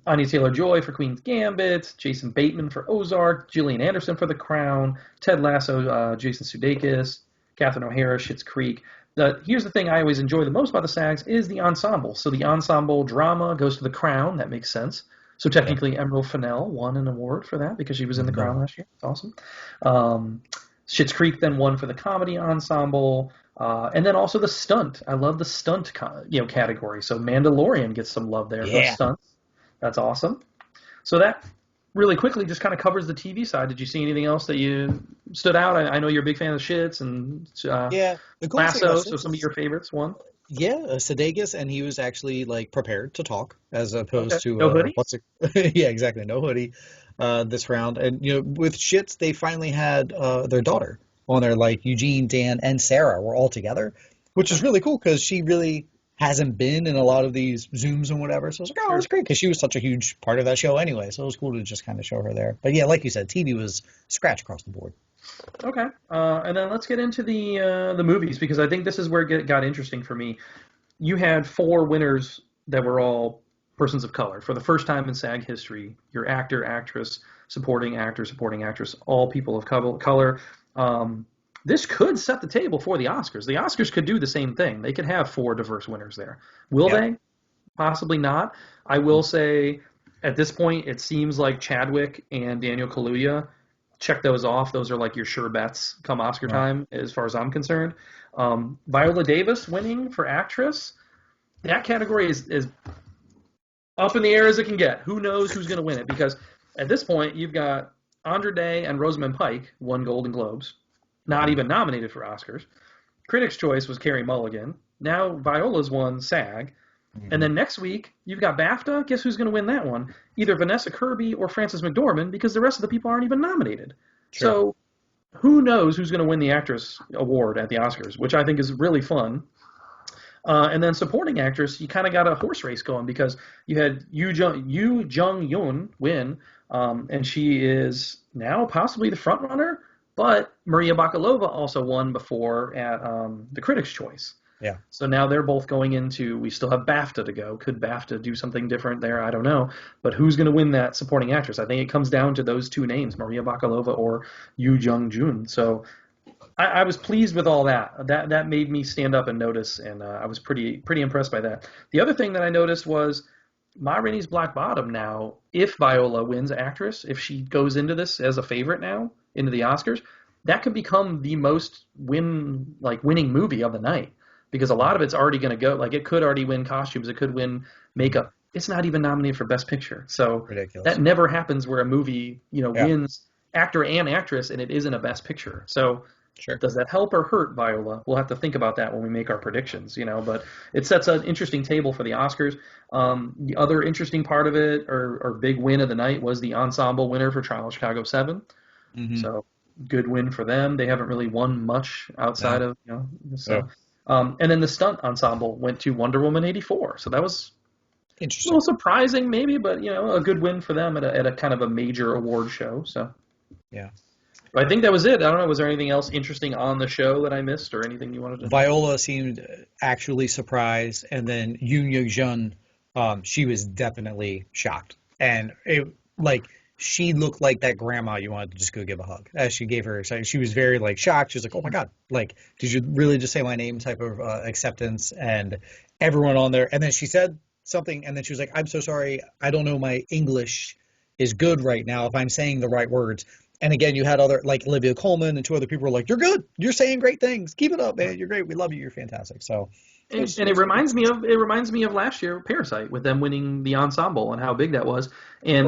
Anya Taylor-Joy for Queen's Gambit, Jason Bateman for Ozark, Gillian Anderson for The Crown, Ted Lasso, Jason Sudeikis, Catherine O'Hara, Schitt's Creek. Here's the thing I always enjoy the most about the SAGs is the ensemble. So the ensemble drama goes to The Crown. That makes sense. So technically Emerald Fennell won an award for that because she was in The Crown last year. That's awesome. Schitt's Creek then won for the comedy ensemble. And then also the stunt. I love the stunt category. So Mandalorian gets some love there for stunts. That's awesome. So that really quickly just kind of covers the TV side. Did you see anything else that you stood out? I know you're a big fan of Schitt's and the cool Lasso, so some of your favorites won. Yeah, Sudeikis, and he was actually prepared to talk as opposed to no hoodie. Yeah, exactly, no hoodie this round. And with Schitt's, they finally had their daughter on there, like Eugene, Dan, and Sarah were all together, which is really cool because she really hasn't been in a lot of these Zooms and whatever. So I was like, oh, that's great, because she was such a huge part of that show anyway. So it was cool to just kind of show her there. But yeah, like you said, TV was scratch across the board. Okay. And then let's get into the movies, because I think this is where it got interesting for me. You had 4 winners that were all persons of color. For the first time in SAG history, your actor, actress, supporting actress, all people of color. This could set the table for the Oscars. The Oscars could do the same thing. They could have 4 diverse winners there. Will they? Possibly not. I will say at this point, it seems like Chadwick and Daniel Kaluuya, check those off. Those are like your sure bets come Oscar time, as far as I'm concerned. Viola Davis winning for actress. That category is up in the air as it can get. Who knows who's going to win it? Because at this point, you've got Andra Day and Rosamund Pike won Golden Globes. Not even nominated for Oscars. Critics' Choice was Carey Mulligan. Now Viola's won SAG. And then next week, you've got BAFTA. Guess who's going to win that one? Either Vanessa Kirby or Frances McDormand, because the rest of the people aren't even nominated. Sure. So who knows who's going to win the actress award at the Oscars, which I think is really fun. And then supporting actress, you kind of got a horse race going, because you had Yoo Jung-yoon win, and she is now possibly the front runner. But Maria Bakalova also won before at the Critics' Choice. Yeah. So now they're both going into, we still have BAFTA to go. Could BAFTA do something different there? I don't know. But who's going to win that supporting actress? I think it comes down to those 2 names, Maria Bakalova or Yoo Jung-joon. So I was pleased with all that. That made me stand up and notice, and I was pretty impressed by that. The other thing that I noticed was Ma Rainey's Black Bottom now. If Viola wins actress, if she goes into this as a favorite now into the Oscars, that could become the most winning movie of the night because a lot of it's already going to go. Like it could already win costumes, it could win makeup. It's not even nominated for Best Picture, so Ridiculous. that never happens where a movie Yeah. wins actor and actress and it isn't a Best Picture. So. Sure. Does that help or hurt Viola? We'll have to think about that when we make our predictions, but it sets an interesting table for the Oscars. The other interesting part of it, or big win of the night, was the ensemble winner for Trial of Chicago 7. Mm-hmm. So good win for them. They haven't really won much outside of, so. And then the stunt ensemble went to Wonder Woman 84. So that was interesting. A little surprising maybe, but, a good win for them at a kind of a major award show. So. Yeah. I think that was it. I don't know. Was there anything else interesting on the show that I missed or anything you wanted to Viola seemed actually surprised, and then Yoon Yuh-jun, she was definitely shocked. And she looked like that grandma you wanted to just go give a hug. As she gave her, she was very shocked. She was like, "Oh my God, did you really just say my name?" type of acceptance, and everyone on there. And then she said something, and then she was like, "I'm so sorry. I don't know my English is good right now if I'm saying the right words." And again, you had other Olivia Colman and two other people were like, "You're good. You're saying great things. Keep it up, man. You're great. We love you. You're fantastic." So, it reminds me of last year Parasite with them winning the ensemble and how big that was. And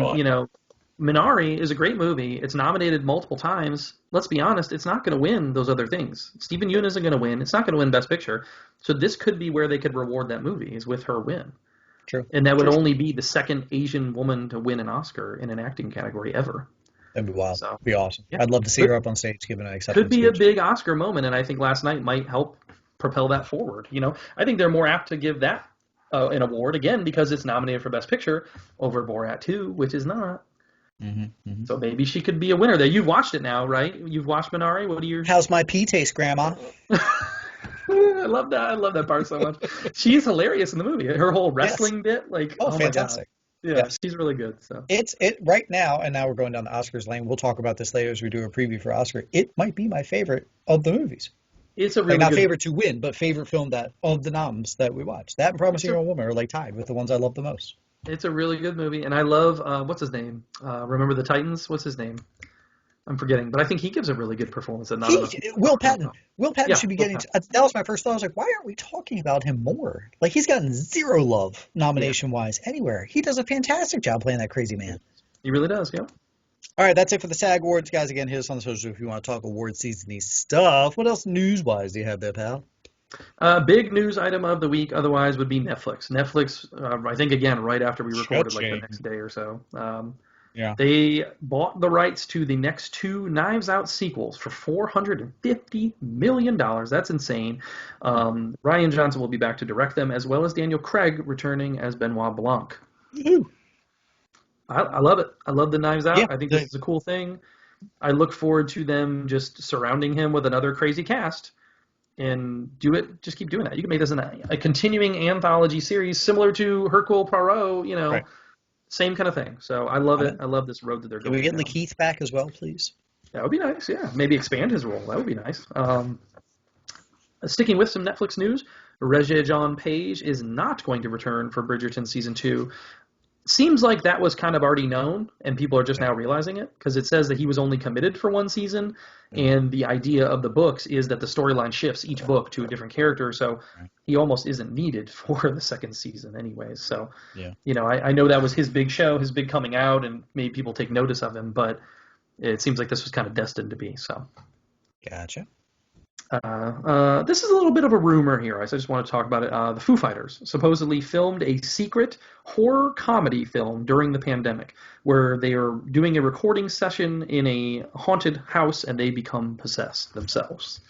Minari is a great movie. It's nominated multiple times. Let's be honest, it's not going to win those other things. Stephen Yeun isn't going to win. It's not going to win Best Picture. So this could be where they could reward that movie is with her win. True. And that would only be the second Asian woman to win an Oscar in an acting category ever. That'd be wild. So, that'd be awesome. Yeah. I'd love to see her up on stage giving an acceptance Could be speech. a big Oscar moment, and I think last night might help propel that forward. I think they're more apt to give that an award again because it's nominated for Best Picture over Borat 2, which is not. Mm-hmm, mm-hmm. So maybe she could be a winner there. You've watched it now, right? You've watched Minari. What do you? How's my pee taste, Grandma? I love that. I love that part so much. She's hilarious in the movie. Her whole wrestling bit, oh fantastic. My God. Yeah, she's really good. So it's right now, and now we're going down the Oscars lane. We'll talk about this later as we do a preview for Oscar. It might be my favorite of the movies. It's a really not good favorite to win, but favorite film of the noms that we watched. That and Promising Young Woman are tied with the ones I love the most. It's a really good movie, and I love what's his name? Remember the Titans? What's his name? I'm forgetting, but I think he gives a really good performance. Will Patton. Will Patton should be getting. That was my first thought. I was like, why aren't we talking about him more? He's gotten zero love nomination-wise anywhere. He does a fantastic job playing that crazy man. He really does. Yeah. All right, that's it for the SAG Awards, guys. Again, hit us on the social if you want to talk award season-y stuff. What else news-wise do you have there, pal? Big news item of the week otherwise would be Netflix. Netflix, I think, again, right after we recorded, the next day or so. They bought the rights to the next two Knives Out sequels for $450 million. That's insane. Rian Johnson will be back to direct them, as well as Daniel Craig returning as Benoit Blanc. Woo-hoo. I love it. I love the Knives Out. Yeah, I think this is a cool thing. I look forward to them just surrounding him with another crazy cast and do it. Just keep doing that. You can make this a continuing anthology series similar to Hercule Poirot, Right. Same kind of thing. So I love it. I love this road that they're going. Can we get Lakeith back as well, please? That would be nice. Yeah, maybe expand his role. That would be nice. Sticking with some Netflix news, Regé-Jean Page is not going to return for Bridgerton season 2. Seems like that was kind of already known, and people are just now realizing it because it says that he was only committed for one season, and the idea of the books is that the storyline shifts each book to a different character, so he almost isn't needed for the second season anyways. So, I know that was his big show, his big coming out, and made people take notice of him, but it seems like this was kind of destined to be. So, gotcha. This is a little bit of a rumor here. I just want to talk about it. The Foo Fighters supposedly filmed a secret horror comedy film during the pandemic where they are doing a recording session in a haunted house and they become possessed themselves.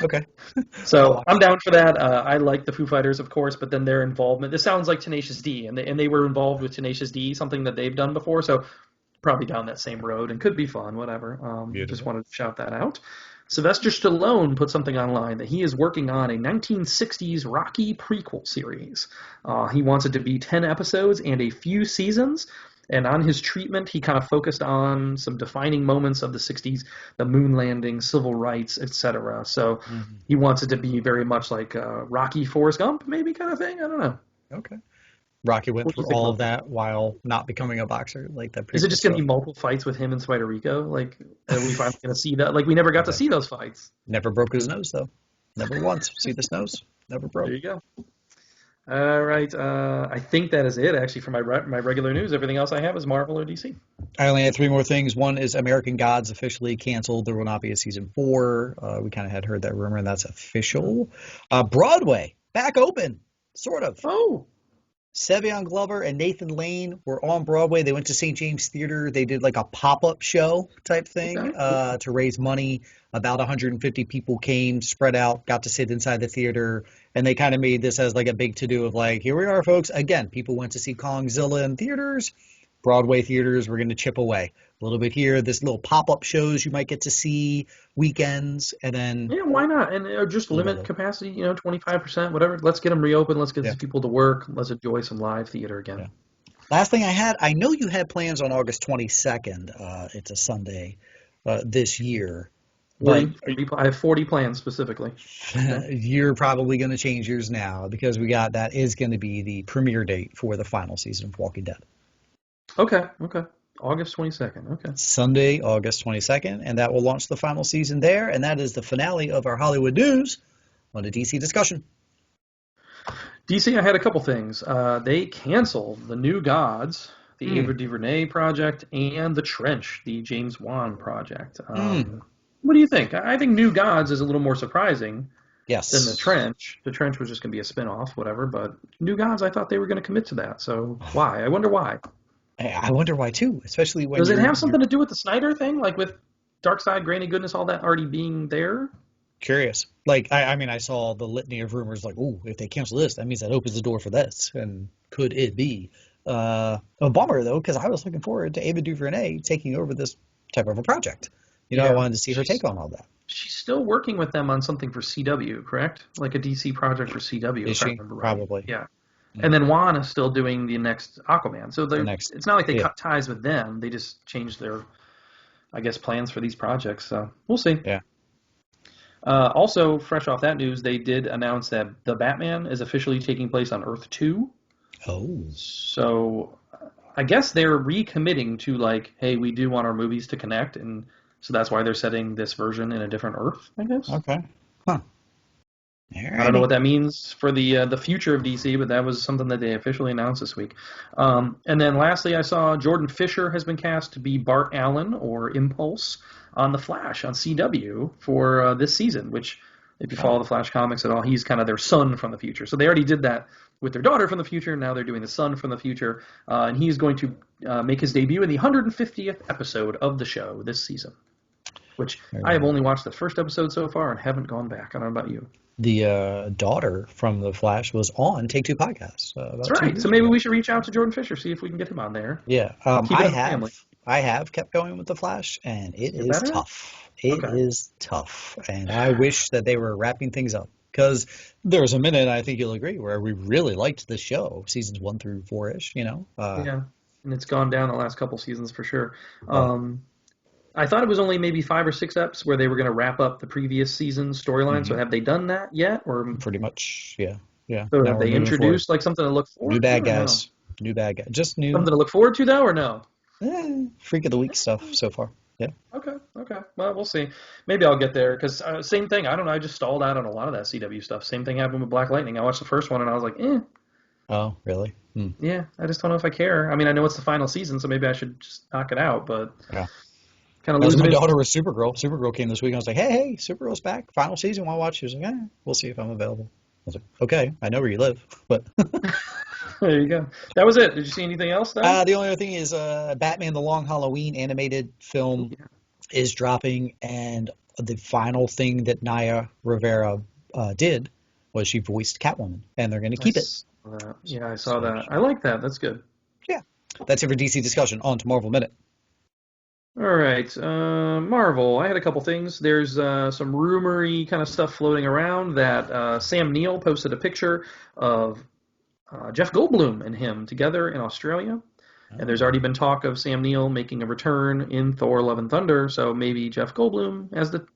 Okay. So I'm down for that. I like the Foo Fighters, of course, but then their involvement. This sounds like Tenacious D, and they were involved with Tenacious D, something that they've done before. So probably down that same road and could be fun, whatever. Just wanted to shout that out. Sylvester Stallone put something online that he is working on a 1960s Rocky prequel series. He wants it to be 10 episodes and a few seasons. And on his treatment, he kind of focused on some defining moments of the 60s, the moon landing, civil rights, etc. So he wants it to be very much like Rocky Forrest Gump, maybe kind of thing. I don't know. Okay. Rocky went What do through you think all about of that? that while not becoming a boxer, like that Is it previous just going to stuff. be multiple fights with him and Spider Rico? Like, are we finally going to see that? Like, we never got to see those fights. Never broke his nose, though. Never once. See this nose? Never broke. There you go. All right. I think that is it, actually, for my regular news. Everything else I have is Marvel or DC. I only had three more things. One is American Gods officially canceled. There will not be a season 4. We kind of had heard that rumor, and that's official. Broadway, back open, sort of. Oh, Savion Glover and Nathan Lane were on Broadway. They went to St. James Theater. They did like a pop-up show type thing to raise money. About 150 people came, spread out, got to sit inside the theater, and they kind of made this as like a big to-do of like, here we are, folks. Again, people went to see Kongzilla in theaters. Broadway theaters, we're going to chip away a little bit here. This little pop-up shows you might get to see weekends, and then yeah, why not? And just limit capacity, 25%, whatever. Let's get them reopened. Let's get these people to work. Let's enjoy some live theater again. Yeah. Last thing I had, I know you had plans on August 22nd. It's a Sunday this year. But I have 40 plans specifically. You're probably going to change yours now because that is going to be the premiere date for the final season of Walking Dead. Okay. August 22nd. Okay. Sunday, August 22nd, and that will launch the final season there, and that is the finale of our Hollywood news on a DC discussion. DC, I had a couple things. They canceled The New Gods, the Ava DuVernay project, and The Trench, the James Wan project. What do you think? I think New Gods is a little more surprising than The Trench. The Trench was just going to be a spin-off, whatever, but New Gods, I thought they were going to commit to that, so why? I wonder why. I wonder why, too, especially when Does it have something to do with the Snyder thing, like with Darkseid, Granny Goodness, all that already being there? Curious. Like, I mean, I saw the litany of rumors like, oh, if they cancel this, that means that opens the door for this, and could it be? A bummer, though, because I was looking forward to Ava DuVernay taking over this type of a project. I wanted to see her take on all that. She's still working with them on something for CW, correct? Like a DC project for CW, Is if I she? remember right. Probably. Yeah. And then Juan is still doing the next Aquaman. So it's not like they cut ties with them. They just changed their, I guess, plans for these projects. So we'll see. Yeah. Also, fresh off that news, they did announce that The Batman is officially taking place on Earth 2. Oh. So I guess they're recommitting to like, hey, we do want our movies to connect, and so that's why they're setting this version in a different Earth, I guess. Okay. Huh. I don't know what that means for the future of DC, but that was something that they officially announced this week. And then lastly, I saw Jordan Fisher has been cast to be Bart Allen, or Impulse, on The Flash on CW for this season, which, if you follow the Flash comics at all, he's kind of their son from the future. So they already did that with their daughter from the future. Now they're doing the son from the future. And he's going to make his debut in the 150th episode of the show this season, which I have only watched the first episode so far and haven't gone back. I don't know about you. The daughter from The Flash was on Take Two Podcasts. That's right. So maybe we should reach out to Jordan Fisher, see if we can get him on there. Yeah. I have kept going with The Flash, and it is tough. It is tough. And I wish that they were wrapping things up. Because there was a minute, I think you'll agree, where we really liked the show, seasons 1 through 4-ish, yeah, and it's gone down the last couple seasons for sure. I thought it was only maybe 5 or 6 eps where they were going to wrap up the previous season's storyline. Mm-hmm. So have they done that yet? Or pretty much, yeah. So have they introduced like something to look forward to? New bad guys. No? New bad guys. Just new. Something to look forward to, though, or no? Freak of the week stuff so far. Yeah. Okay. Well, we'll see. Maybe I'll get there because same thing. I don't know. I just stalled out on a lot of that CW stuff. Same thing happened with Black Lightning. I watched the first one and I was like, eh. Oh, really? Yeah. I just don't know if I care. I mean, I know it's the final season, so maybe I should just knock it out. But yeah. Kind of losing my daughter with Supergirl. Supergirl came this week. And I was like, hey, Supergirl's back. Final season. Want to watch? She was like, we'll see if I'm available. I was like, okay, I know where you live, but. There you go. That was it. Did you see anything else, though? The only other thing is Batman the Long Halloween animated film is dropping, and the final thing that Naya Rivera did was she voiced Catwoman, and they're going to keep it. Yeah, I saw that. I like that. That's good. Yeah. That's it for DC discussion. On to Marvel Minute. All right. Marvel. I had a couple things. There's some rumory kind of stuff floating around that Sam Neill posted a picture of Jeff Goldblum and him together in Australia. And there's already been talk of Sam Neill making a return in Thor: Love and Thunder, so maybe Jeff Goldblum as the,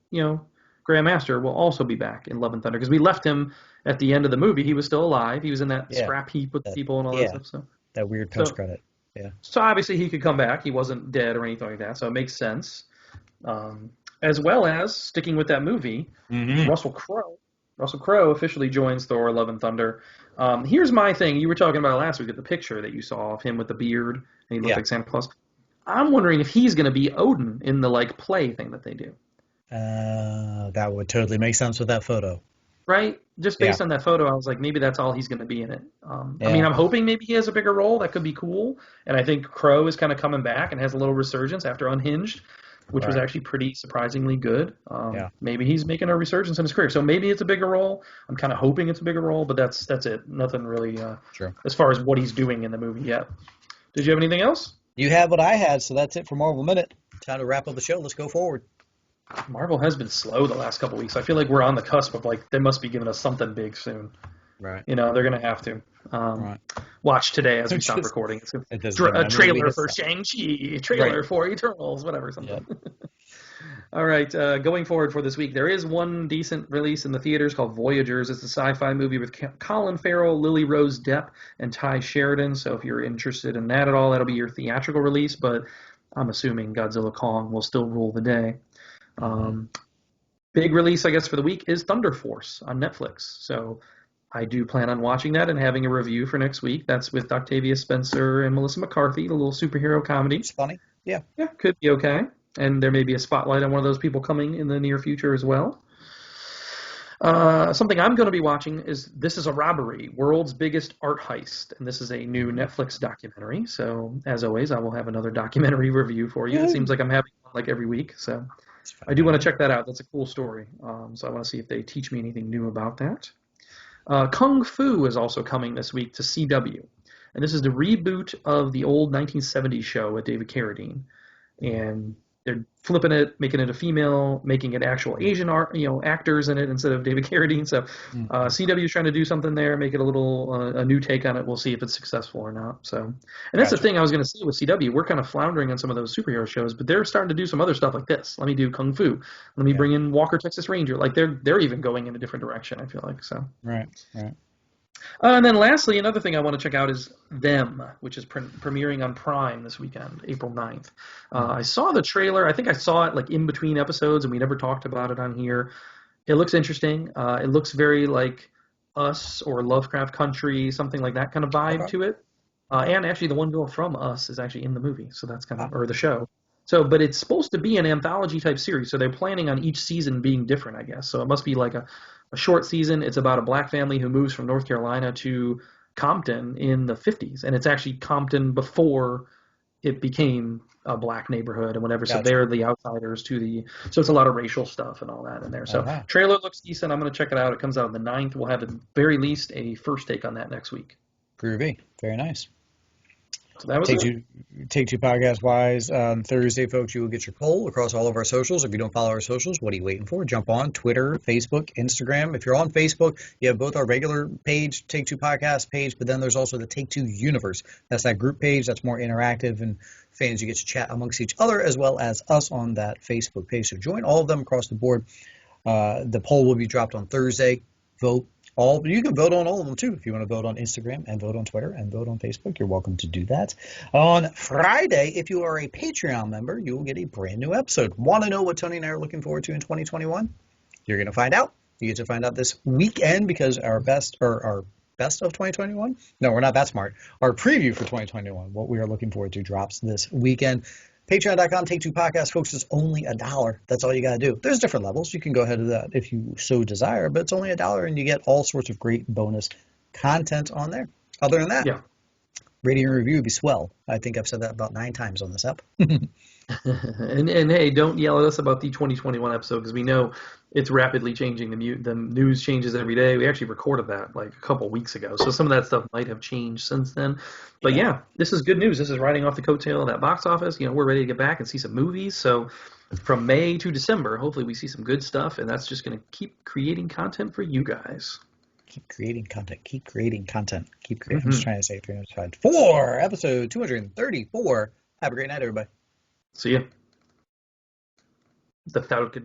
Grand Master will also be back in Love and Thunder, because we left him at the end of the movie. He was still alive. He was in that scrap heap with people and all that stuff. So that weird post credit. Yeah. So obviously he could come back. He wasn't dead or anything like that, so it makes sense. As well as sticking with that movie, Russell Crowe. Russell Crowe officially joins Thor: Love and Thunder. Here's my thing. You were talking about it last week at the picture that you saw of him with the beard, and he looked like Santa Claus. I'm wondering if he's going to be Odin in the play thing that they do. That would totally make sense with that photo. Right? Just based on that photo, I was like, maybe that's all he's going to be in it. I mean, I'm hoping maybe he has a bigger role. That could be cool. And I think Crowe is kind of coming back and has a little resurgence after Unhinged, which was actually pretty surprisingly good. Maybe he's making a resurgence in his career. So maybe it's a bigger role. I'm kind of hoping it's a bigger role, but that's it. Nothing really as far as what he's doing in the movie yet. Did you have anything else? You have what I had, so that's it for Marvel Minute. Time to wrap up the show. Let's go forward. Marvel has been slow the last couple of weeks. I feel like we're on the cusp of they must be giving us something big soon. Right. They're going to have to. Watch today as we stop recording. It's a trailer for Shang-Chi, a trailer for Eternals, whatever. Something. Yeah. All right. Going forward for this week, there is one decent release in the theaters called Voyagers. It's a sci-fi movie with Colin Farrell, Lily Rose Depp, and Ty Sheridan. So if you're interested in that at all, that'll be your theatrical release. But I'm assuming Godzilla Kong will still rule the day. Big release, I guess, for the week is Thunder Force on Netflix. So I do plan on watching that and having a review for next week. That's with Octavia Spencer and Melissa McCarthy, the little superhero comedy. It's funny. Yeah. Yeah, could be okay. And there may be a spotlight on one of those people coming in the near future as well. Something I'm going to be watching is This Is a Robbery, World's Biggest Art Heist. And this is a new Netflix documentary. So, as always, I will have another documentary review for you. It seems like I'm having one every week. So I do want to check that out. That's a cool story. So I want to see if they teach me anything new about that. Kung Fu is also coming this week to CW. And this is the reboot of the old 1970s show with David Carradine. And they're flipping it, making it a female, making it actual Asian actors in it instead of David Carradine. So CW is trying to do something there, make it a little a new take on it. We'll see if it's successful or not. So, and that's the thing I was going to say with CW. We're kind of floundering on some of those superhero shows, but they're starting to do some other stuff like this. Let me do Kung Fu. Let me bring in Walker Texas Ranger. They're even going in a different direction, I feel like. So right. And then lastly, another thing I want to check out is Them, which is premiering on Prime this weekend, April 9th. I saw the trailer. I think I saw it in between episodes, and we never talked about it on here. It looks interesting. It looks very like Us or Lovecraft Country, something like that kind of vibe to it. And actually, the one girl from Us is actually in the movie, so that's kind of or the show. So, but it's supposed to be an anthology type series, so they're planning on each season being different, I guess. So it must be like a short season. It's about a black family who moves from North Carolina to Compton in the 50s, and it's actually Compton before it became a black neighborhood and whatever. So they're the outsiders to the. So it's a lot of racial stuff and all that in there. So trailer looks decent. I'm going to check it out. It comes out on the 9th. We'll have at the very least a first take on that next week. Groovy. Very nice. So that was Take Two podcast wise. On Thursday, folks, you will get your poll across all of our socials. If you don't follow our socials, what are you waiting for? Jump on Twitter, Facebook, Instagram. If you're on Facebook, you have both our regular page, Take Two podcast page, but then there's also the Take Two Universe. That's that group page that's more interactive, and fans, you get to chat amongst each other as well as us on that Facebook page. So join all of them across the board. The poll will be dropped on Thursday. Vote. You can vote on all of them too. If you want to vote on Instagram and vote on Twitter and vote on Facebook, you're welcome to do that. On Friday, if you are a Patreon member, you will get a brand new episode. Want to know what Tony and I are looking forward to in 2021? You're going to find out. You get to find out this weekend because our best of 2021? No, we're not that smart. Our preview for 2021, what we are looking forward to, drops this weekend. Patreon.com, Take Two Podcast, folks, is only $1. That's all you got to do. There's different levels. You can go ahead to that if you so desire, but it's only $1, and you get all sorts of great bonus content on there. Other than that, rating and review would be swell. I think I've said that about 9 times on this app. and hey, don't yell at us about the 2021 episode because we know it's rapidly changing. The news changes every day. We actually recorded that a couple weeks ago, so some of that stuff might have changed since then. But yeah, this is good news. This is riding off the coattail of that box office. We're ready to get back and see some movies. So from May to December, hopefully we see some good stuff, and that's just going to keep creating content for you guys. Keep creating content. Keep creating content. Keep creating. Mm-hmm. I'm just trying to say 304, episode 234. Have a great night, everybody. See ya. The Falcon.